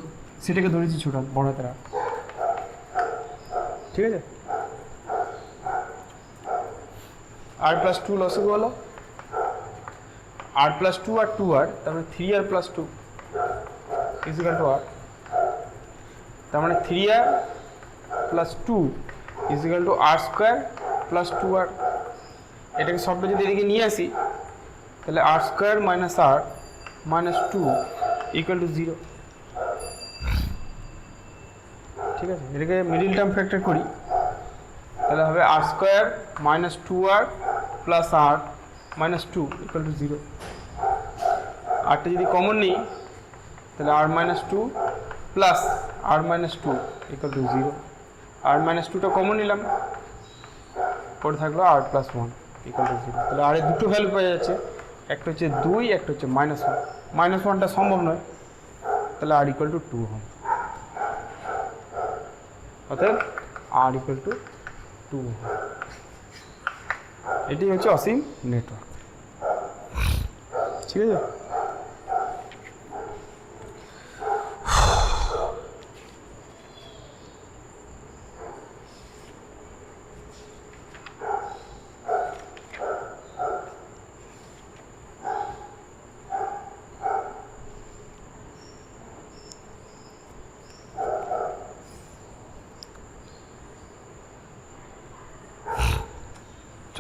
সেটাকে ধরেছি ছোট বড় হাতের আর, ঠিক আছে। r + 2 লসগু হলো, r + 2 আর 2r, তার মানে 3r + 2 = r, তার মানে 3r + 2 = r² + 2r। এটাকে সবটা যদি এদিকে নিয়ে আসি, তাহলে r² - r - 2 = 0, ঠিক আছে। এটাকে মিডিল টার্ম ফ্যাক্টর করি, তাহলে হবে r² - 2r + r - 2 = 0। আরটা যদি কমন নিই, তাহলে r - 2 প্লাস r - 2 = 0, r - 2টা কমন নিলাম, পরে থাকলো r + 1 = 0। তাহলে আর এর দুটো ভ্যালু পাওয়া যাচ্ছে, একটা হচ্ছে 2, একটা হচ্ছে -1, -1টা সম্ভব নয়, তাহলে r = 2 ওহম, অতএব r = 2 ওহম। এটি হচ্ছে অসীম নেটওয়ার্ক, ঠিক আছে।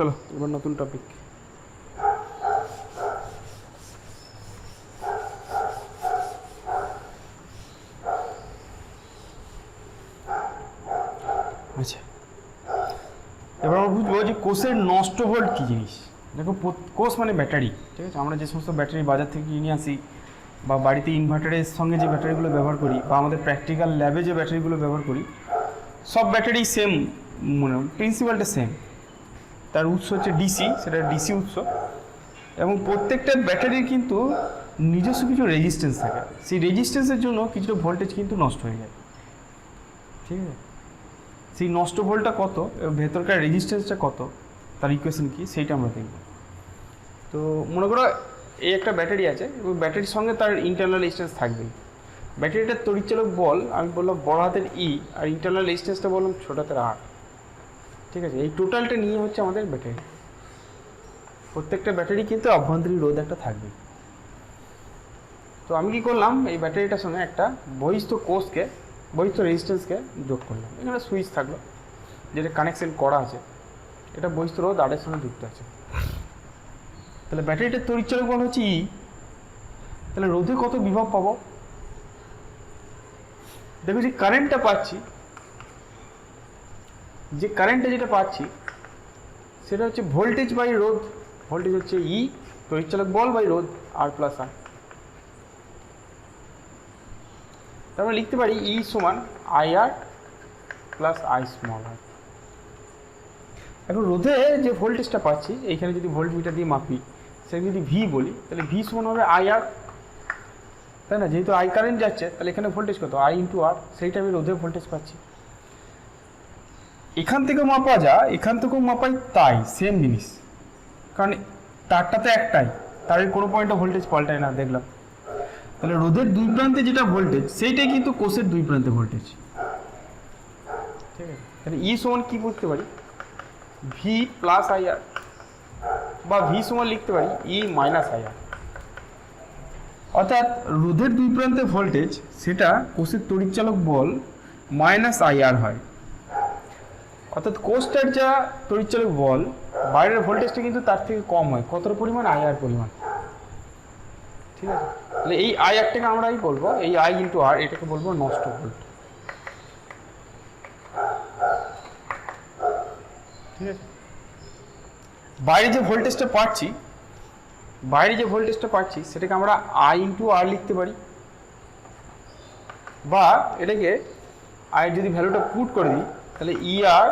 চলো এবার নতুন টপিক। আচ্ছা, এবার আমরা বুঝবো যে কোষের নষ্ট ভোল্ট কী জিনিস। দেখো কোষ মানে ব্যাটারি, ঠিক আছে? আমরা যে সমস্ত ব্যাটারি বাজার থেকে কিনে আসি বা বাড়িতে ইনভার্টারের সঙ্গে যে ব্যাটারিগুলো ব্যবহার করি বা আমাদের প্র্যাকটিক্যাল ল্যাবে যে ব্যাটারিগুলো ব্যবহার করি, সব ব্যাটারি সেম, মানে প্রিন্সিপালটা সেম। তার উৎস হচ্ছে ডিসি, সেটা ডিসি উৎস, এবং প্রত্যেকটা ব্যাটারির কিন্তু নিজস্ব কিছু রেজিস্ট্যান্স থাকে। সেই রেজিস্ট্যান্সের জন্য কিছুটা ভোল্টেজ কিন্তু নষ্ট হয়ে যায়, ঠিক আছে? সেই নষ্ট ভোল্টটা কত, ভেতরকার রেজিস্ট্যান্সটা কত, তার ইকুয়েশন কী, সেইটা আমরা দেখব। তো মনে করো এই একটা ব্যাটারি আছে এবং ব্যাটারির সঙ্গে তার ইন্টারনাল রেজিস্ট্যান্স থাকবেই। ব্যাটারিটার তড়িৎচালক বল আমি বললাম বড় হাতের ই, আর ইন্টারনাল রেজিস্ট্যান্সটা বললাম ছোট হাতের আর, ঠিক আছে? এই টোটালটা নিয়ে হচ্ছে আমাদের ব্যাটারি। প্রত্যেকটা ব্যাটারি কিন্তু অভ্যন্তরীণ রোধ একটা থাকবে। তো আমি কি করলাম, এই ব্যাটারিটার সঙ্গে একটা বহিস্থ কোষকে, বহিস্থ রেজিস্ট্যান্সকে যোগ করলাম। এখানে সুইচ থাকলো যেটা কানেকশন করা আছে, এটা বহিস্থ রোধ আরের সঙ্গে যুক্ত আছে। তাহলে ব্যাটারিটার তড়িৎচালক বল হচ্ছে ই। তাহলে রোধে কত বিভব পাবো? দেখো যে কারেন্টটা পাচ্ছি, যে কারেন্টটা যেটা পাচ্ছি সেটা হচ্ছে ভোল্টেজ বাই রোধ। ভোল্টেজ হচ্ছে ই, তড়িৎচালক বল বাই রোধ আর প্লাস আর। তারপরে লিখতে পারি ই সমান I R plus I small R. এখন রোধে যে ভোল্টেজটা পাচ্ছি, এইখানে যদি ভোল্টমিটার দিয়ে মাপি, সেটা যদি ভি বলি, তাহলে ভি সমান হবে আই আর, তাই না? যেহেতু আই কারেন্ট যাচ্ছে, তাহলে এখানে ভোল্টেজ কত, আই ইন্টু আর, সেইটা আমি রোধে ভোল্টেজ পাচ্ছি। এখান থেকেও মাপা যায়, এখান থেকেও মাপাই, তাই সেম জিনিস, কারণ তারটা তো একটাই, তারের কোনো পয়েন্টে ভোল্টেজ পাল্টায় না, দেখলাম। তাহলে রোধের দুই প্রান্তে যেটা ভোল্টেজ, সেইটাই কিন্তু কোষের দুই প্রান্তে ভোল্টেজ, ঠিক আছে? তাহলে ই সমান কি করতে পারি, ভি প্লাস আই আর, বা ভি সমান লিখতে পারি ই মাইনাস আই আর। অর্থাৎ রোধের দুই প্রান্তে ভোল্টেজ, সেটা কোষের তড়িৎচালক বল মাইনাস আই আর হয়। অর্থাৎ কোষটার যা তড়িৎচালক বল, বাইরের ভোল্টেজটা কিন্তু তার থেকে কম হয়। কতটা পরিমাণ, আই আর পরিমাণ, ঠিক আছে? তাহলে এই আই আরটাকে আমরা এই বলবো, এই আই ইন্টু আর, এটাকে বলবো নষ্ট ভোল্ট, ঠিক আছে? বাইরে যে ভোল্টেজটা পাচ্ছি, বাইরে যে ভোল্টেজটা পাচ্ছি সেটাকে আমরা আই ইন্টু আর লিখতে পারি, বা এটাকে আই যদি ভ্যালুটা পুট করে দিই, তাহলে ই আর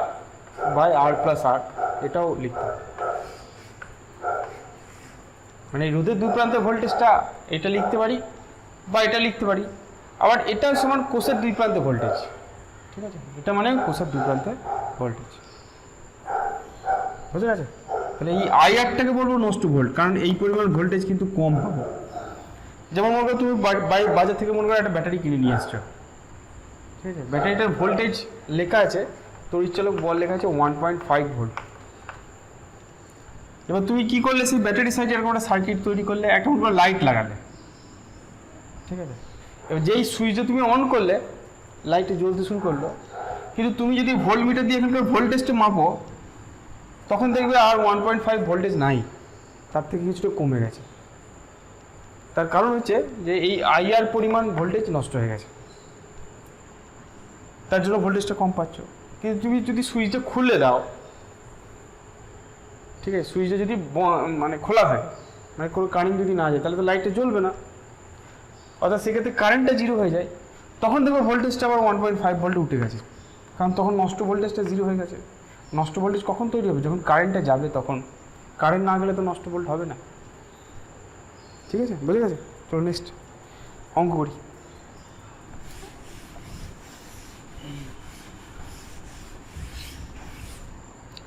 বাই আর প্লাস আর, এটাও লিখতে পারি। মানে রোধের দুই প্রান্তে ভোল্টেজটা এটা লিখতে পারি বা এটা লিখতে পারি, আবার এটা সমান কোষের দুই প্রান্তে ভোল্টেজ, ঠিক আছে? এটা মানে কোষের দুই প্রান্তে ভোল্টেজ, বুঝে গেছে? তাহলে এই আই আরটাকে বলবো নষ্ট ভোল্ট, কারণ এই পরিমাণ ভোল্টেজ কিন্তু কম পাবো। যেমন মনে করো তুমি বাজার থেকে মনে করো একটা ব্যাটারি কিনে নিয়ে আসছো, ঠিক আছে? ব্যাটারিটার ভোল্টেজ লেখা আছে, তড়িৎচালক বল লেখা আছে 1.5 ভোল্ট। এবার তুমি কি করলে, সেই ব্যাটারি সাইডে এরকম একটা সার্কিট তৈরি করলে, একটা মনে করো লাইট লাগালে, ঠিক আছে? এবার যেই সুইচটা তুমি অন করলে, লাইটটা জ্বলতে শুরু করলো, কিন্তু তুমি যদি ভোল্টমিটার দিয়ে এখানকার ভোল্টেজটা মাপো, তখন দেখবে আর 1.5 ভোল্টেজ নাই, তার থেকে কিছুটা কমে গেছে। তার কারণ হচ্ছে যে এই আইআর পরিমাণ ভোল্টেজ নষ্ট হয়ে গেছে, তার জন্য ভোল্টেজটা কম পাচ্ছ। কিন্তু তুমি যদি সুইচটা খুলে দাও, ঠিক আছে, সুইচটা যদি মানে খোলা থাকে, মানে কোনো কারেন্ট যদি না যায়, তাহলে তো লাইটটা জ্বলবে না। অর্থাৎ সেক্ষেত্রে কারেন্টটা জিরো হয়ে যায়, তখন দেখো ভোল্টেজটা আবার 1.5 ভোল্টে উঠে গেছে, কারণ তখন নষ্ট ভোল্টেজটা জিরো হয়ে গেছে। নষ্ট ভোল্টেজ কখন তৈরি হবে, যখন কারেন্টটা যাবে তখন। কারেন্ট না গেলে তো নষ্ট ভোল্ট হবে না, ঠিক আছে? বুঝে গেছে? চলো নেক্সট অঙ্ক করি।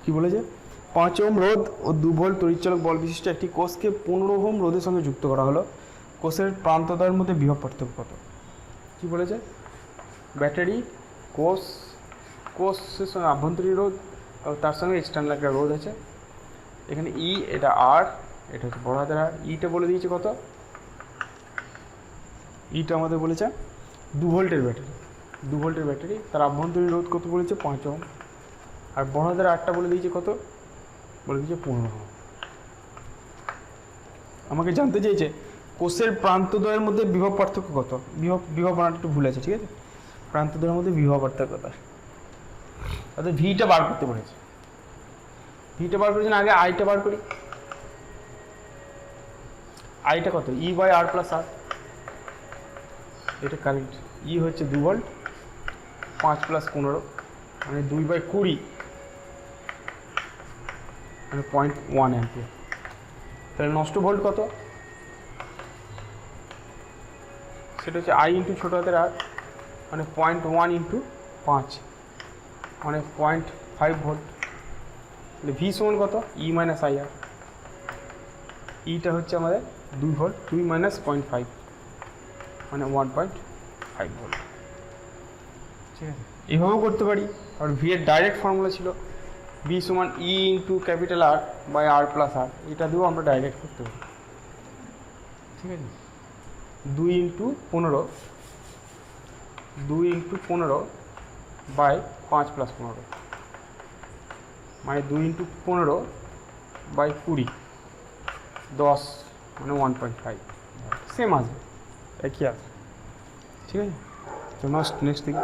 কি বলেছে, 5 ওহম রোধ ও 2 ভোল্ট তড়িৎচালক বল বিশিষ্ট একটি কোষকে 15 ওহম রোধের সঙ্গে যুক্ত করা হলো। কোষের প্রান্তদ্বয়ের মধ্যে বিভব পার্থক্য কত? কি বলেছে, ব্যাটারি, কোষের সঙ্গে আভ্যন্তরীণ রোধ, তার সঙ্গে এক্সটার্নাল একটা রোধ আছে। এখানে ই, এটা আর, এটা হচ্ছে বড় হাতের আর। ইটা বলে দিয়েছে কত, ইটা আমাদের বলেছে 2 ভোল্টের ব্যাটারি, 2 ভোল্টের ব্যাটারি, তার আভ্যন্তরীণ রোধ কত বলেছে 5 ওহম। আর বড় হাতের আরটা বলে দিয়েছে কত, বলে দিয়েছে 15 ওহম। আমাকে জানতে চেয়েছে কোষের প্রান্তদ্বয়ের মধ্যে বিভব পার্থক্য কত। বিভব বানানটা একটু ভুল আছে, ঠিক আছে, প্রান্তদ্বয়ের মধ্যে বিভব পার্থক্য কত, তাদের ভিটা বার করতে বলেছে। ভিটা বার করার জন্য আগে আইটা বার করি। আইটা কত, E by R plus R, এটা কারেন্ট। ই হচ্ছে 2 ভোল্ট, 5 প্লাস 15 মানে 2/20 মানে 0.1 অ্যাম্পিয়ার। তাহলে নষ্ট ভোল্ট কত, সেটা হচ্ছে আই ইন্টু ছোটো হাতের আর মানে 0.1 ইন্টু 5 মানে 0.5 ভোল্ট। তাহলে ভি সমান কত, ই মাইনাস আই আর। ইটা হচ্ছে আমাদের 2 ভোল্ট, 2 মাইনাস 0.5 মানে 1.5 ভোল্ট। ঠিক আছে, এইভাবেও করতে পারি। আর ভি এর ডাইরেক্ট ফর্মুলা ছিল ভি সমান E into capital R by R plus R, এটা দিয়েও আমরা ডাইরেক্ট করতে পারি। ঠিক আছে, 2 ইন্টু 15 বাই 5 প্লাস 15 মানে 2 ইন্টু 15 বাই 20 10 মানে 1.5, সেম আসবে, একই আসবে। ঠিক আছে, তো নেক্সট দিকে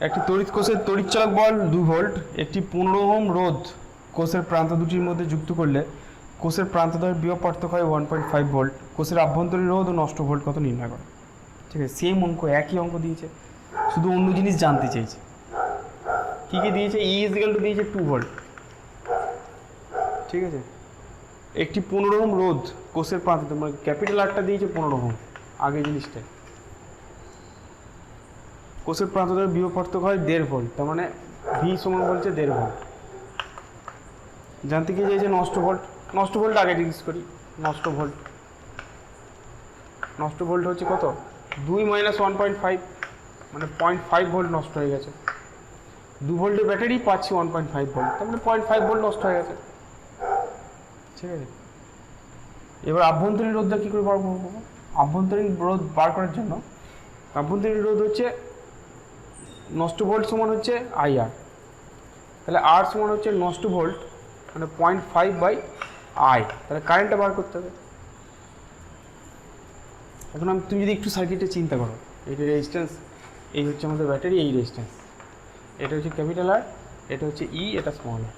একটি তড়িৎ কোষের তড়িৎচালক বল 2 ভোল্ট একটি 15 ওহম রোধ কোষের প্রান্ত দুটির মধ্যে যুক্ত করলে কোষের প্রান্তদ্বয়ের বিভব পার্থক্য হয় 1.5 ভোল্ট। কোষের আভ্যন্তরীণ রোধ ও নষ্ট ভোল্ট কত নির্ণয় করে। ঠিক আছে, সেম অঙ্ক, একই অঙ্ক দিয়েছে, শুধু অন্য জিনিস জানতে চেয়েছে। কী কী দিয়েছে, ই ইজিক্যাল টু দিয়েছে 2 ভোল্ট। ঠিক আছে, একটি 15 ওহম রোধ কোষের প্রান্ত মানে ক্যাপিটাল আরটা দিয়েছে 15 ওহম, আগে জিনিসটা। কোষের প্রান্তদ্বয়ের বিভব পার্থক্য হয় 1.5 ভোল্ট, তার মানে ভি সমান বলছে 1.5 ভোল্ট। জানতে কি চাইছে নষ্ট ভোল্ট। নষ্ট ভোল্ট আগে জিজ্ঞেস করি। নষ্ট ভোল্ট হচ্ছে কত, 2 মাইনাস 1.5 মানে 0.5 ভোল্ট নষ্ট হয়ে গেছে। 2 ভোল্টের ব্যাটারি পাচ্ছি 1.5 ভোল্ট, তার মানে 0.5 ভোল্ট নষ্ট হয়ে গেছে। ঠিক আছে, এবার আভ্যন্তরীণ রোধটা কী করে বার করবো। আভ্যন্তরীণ রোধ বার করার জন্য আভ্যন্তরীণ রোধ হচ্ছে নষ্ট ভোল্ট সমান হচ্ছে আইআর, তাহলে আর সমান হচ্ছে নষ্ট ভোল্ট মানে 0.5 বাই আই, তাহলে কারেন্টটা বার করতে হবে। এখন তুমি যদি একটু সার্কিটে চিন্তা করো, এটা রেজিস্ট্যান্স, এই হচ্ছে আমাদের ব্যাটারি, এই রেজিস্ট্যান্স, এটা হচ্ছে ক্যাপিটাল আর, এটা হচ্ছে ই, এটা স্মল আর।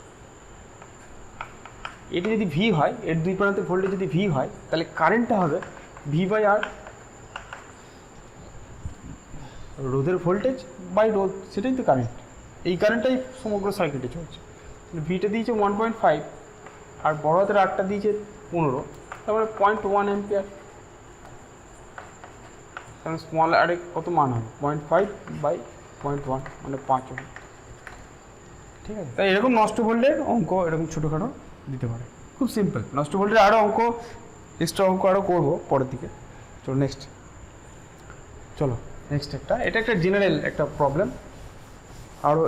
এটা যদি ভি হয়, এর দুই প্রান্তের ভোল্টেজ যদি ভি হয়, তাহলে কারেন্টটা হবে ভি বাই আর, রোধের ভোল্টেজ বাই রোধ, সেটাই তো কারেন্ট। এই কারেন্টটাই সমগ্র সার্কিটে চলছে। ভিটা দিয়েছে 1.5 আর বড় হাতের আরটা দিয়েছে 15, তারপরে 0.1 অ্যাম্পিয়ার। কারণ স্মল আরে কত মান হবে, 0.5 বাই 0.1 মানে 5 ওহম। ঠিক আছে, তাই এরকম নষ্ট ভোল্টের অঙ্ক এরকম ছোটোখাটো দিতে পারে, খুব সিম্পল। নষ্ট ভোল্টের আরও অঙ্ক, এক্সট্রা অঙ্ক আরও করবো পরের দিকে। চলো নেক্সট এটা একটা জেনারেল একটা প্রবলেম, আরও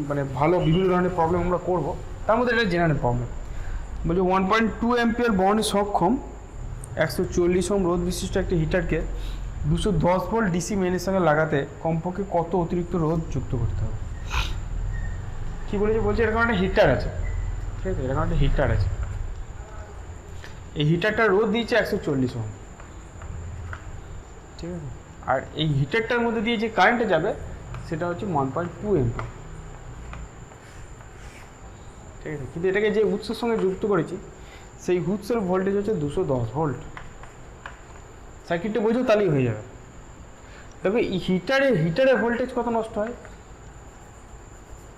মানে ভালো বিভিন্ন ধরনের প্রবলেম আমরা করব, তার মধ্যে একটা জেনারেল প্রবলেম বলছে 1.2 অ্যাম্পিয়ার বহনে সক্ষম 140 ওহম রোধ বিশিষ্ট একটি হিটারকে 210 ভোল্ট ডিসি মেইনের সঙ্গে লাগাতে কমপক্ষে কত অতিরিক্ত রোধ যুক্ত করতে হবে। কী বলছে এরকম একটা হিটার আছে। ঠিক আছে, এরকম একটা হিটার আছে, এই হিটারটার রোধ দিয়েছে 140 ওহম। ঠিক আছে, আর এই হিটারটার মধ্যে দিয়ে যে কারেন্টে যাবে সেটা হচ্ছে 1.2 অ্যাম্পিয়ার। ঠিক আছে, কিন্তু এটাকে যে উৎসের সঙ্গে যুক্ত করেছি সেই উৎসের ভোল্টেজ হচ্ছে 210 ভোল্ট। সার্কিটটা বোঝো তাহলেই হয়ে যাবে। তবে এই হিটারে ভোল্টেজ কত নষ্ট হয়,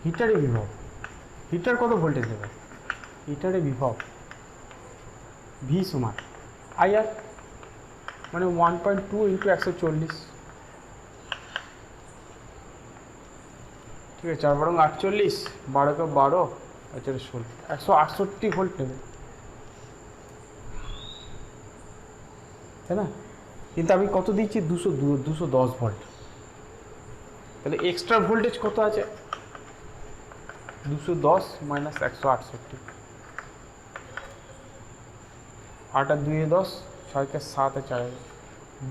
হিটারে বিভব, হিটার কত ভোল্টেজ দেবে, হিটারে বিভব ভি সমান আইআর মানে 1.2 ইন্টু 140। ঠিক আছে, 4 বারং 48, 12 কে 12 আর 16, 168 ভোল্ট নেবে, তাই না? কিন্তু আমি কত দিচ্ছি, 210 ভোল্ট। তাহলে এক্সট্রা ভোল্টেজ কত আছে, 210 মাইনাস 168, 8 আর 2 10, 6 কে 7 4,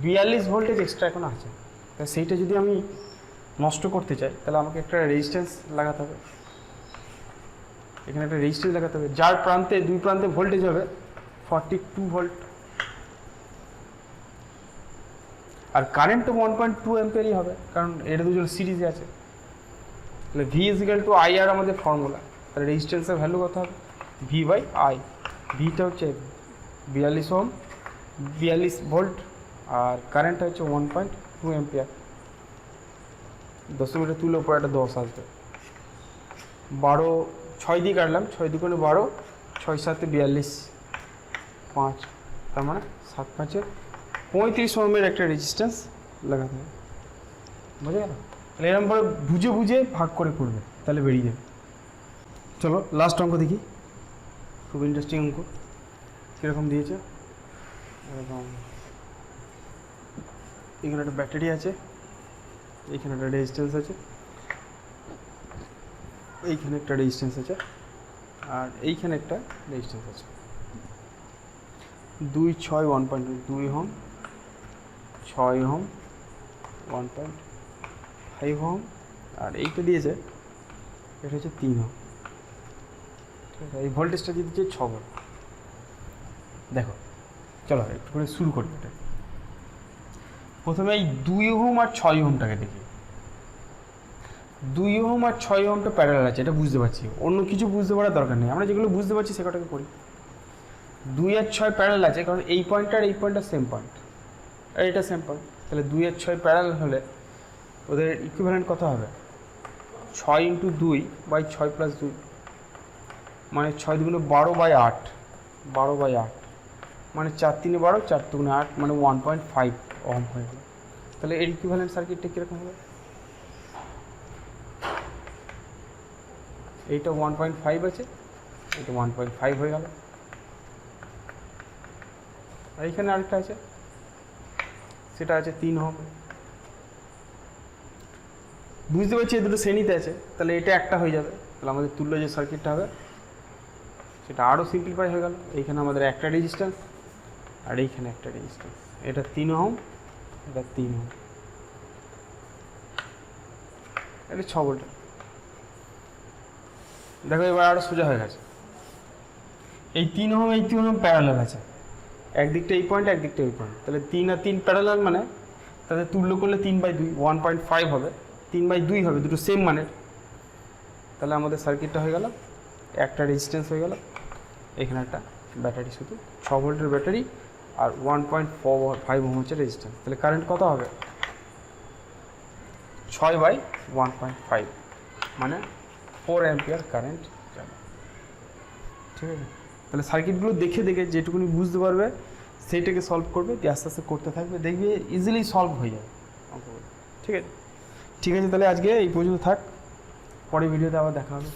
42 ভোল্টেজ এক্সট্রা এখন আছে, তা সেইটা যদি আমি নষ্ট করতে চাই তাহলে আমাকে একটা রেজিস্ট্যান্স লাগাতে হবে, এখানে একটা রেজিস্ট্যান্স লাগাতে হবে যার প্রান্তে দুই প্রান্তে ভোল্টেজ হবে 42 ভোল্ট, আর কারেন্ট তো 1.2 অ্যাম্পিয়ারই হবে কারণ এটা দুজন সিরিজে আছে। তাহলে ভি ইজিক্যাল টু আই আর আমাদের ফর্মুলা, তাহলে রেজিস্ট্যান্সের ভ্যালু কত হবে ভি বাই আই, ভিটা হচ্ছে 42 ওহম 42 ভোল্ট আর কারেন্টটা হচ্ছে 1.2 অ্যাম্পিয়ার। 10 মিটার তুলে উপরে একটা 10 আসবে, 12 6 দিয়ে কাটলাম, 6 দুগুণে 12, 6 7 42, 5, তার মানে 7 5 35 ওহমের একটা রেজিস্ট্যান্স লাগাতে হবে, বুঝে গেল? তাহলে এরকমভাবে বুঝে বুঝে ভাগ করে করবে তাহলে বেরিয়ে যাবে। চলো লাস্ট অঙ্ক দেখি, খুব ইন্টারেস্টিং অঙ্ক। কীরকম দিয়েছে এরকম, এখানে একটা ব্যাটারি আছে, এইখানে একটা রেজিস্ট্যান্স আছে, এইখানে একটা রেজিস্ট্যান্স আছে, আর এইখানে একটা রেজিস্ট্যান্স আছে, 2 6 1.2 ওহম, 6 ওহম 1.5 ওহম, আর এইটা দিয়েছে এটা হচ্ছে 3 ওহম। ঠিক আছে, এই ভোল্টেজটা দিয়েছে 6 ভোল্ট। দেখো চলো একটু করে শুরু করি। এটা প্রথমে এই 2 ওহম আর 6 ওহমটাকে দেখি। 2 ওহম আর 6 ওহমটা প্যারালাল আছে, এটা বুঝতে পারছি, অন্য কিছু বুঝতে পারার দরকার নেই, আমরা যেগুলো বুঝতে পারছি সে কটাকে করি। 2 আর 6 প্যারালাল আছে কারণ এই পয়েন্টটা আর এই পয়েন্টটা সেম পয়েন্ট, আর এটা সেম পয়েন্ট, তাহলে 2 আর 6 প্যারালাল হলে ওদের ইকুইভ্যালেন্ট কত হবে 6 ইন্টু 2 বাই 6 প্লাস 2, মানে 6 দুগুণে 12/8, 12/8 মানে 4 3 12, 4 দুগুণে 8 মানে 1.5 ওহম হয়ে গেল। তাহলে এর ইকুইভ্যালেন্ট সার্কিটটা কীরকম হবে, এইটা 1.5 আছে, এটা 1.5 হয়ে গেল, আর এইখানে আরেকটা আছে সেটা আছে 3 ওহম। বুঝতে পারছি এই দুটো শ্রেণীতে আছে, তাহলে এটা একটা হয়ে যাবে, তাহলে আমাদের তুল্য যে সার্কিটটা হবে সেটা আরও সিম্পলিফাই হয়ে গেল। এইখানে আমাদের একটা রেজিস্ট্যান্স আর এইখানে একটা রেজিস্ট্যান্স, এটা 3 ওহম, এটা 3 ওহম, এটা 6 ভোল্ট। দেখো এবার আরও সোজা হয়ে গেছে, এই 3 ওহম এই 3 ওহম প্যারালাল আছে, একদিকটা এই পয়েন্ট একদিকটা এই পয়েন্ট, তাহলে 3 আর 3 প্যারালাল মানে তাদের তুল্য করলে 3/2 1.5 হবে, 3/2 হবে, দুটো সেম মানের। তাহলে আমাদের সার্কিটটা হয়ে গেল, একটা রেজিস্ট্যান্স হয়ে গেল, এখানে একটা ব্যাটারি, শুধু 6 ভোল্টের ব্যাটারি আর 1.5 ওহম হচ্ছে রেজিস্ট্যান্স। তাহলে কারেন্ট কত হবে 6/1.5 মানে 4 অ্যাম্পিয়ার কারেন্ট যাবে। ঠিক আছে, তাহলে সার্কিটগুলো দেখে দেখে যেটুকুনি বুঝতে পারবে সেইটাকে সলভ করবে, দিয়ে আস্তে আস্তে করতে থাকবে, দেখবে ইজিলি সলভ হয়ে যাবে অঙ্কগুলো। ঠিক আছে, ঠিক আছে, তাহলে আজকে এই পর্যন্ত থাক, পরের ভিডিওতে আবার দেখা হবে।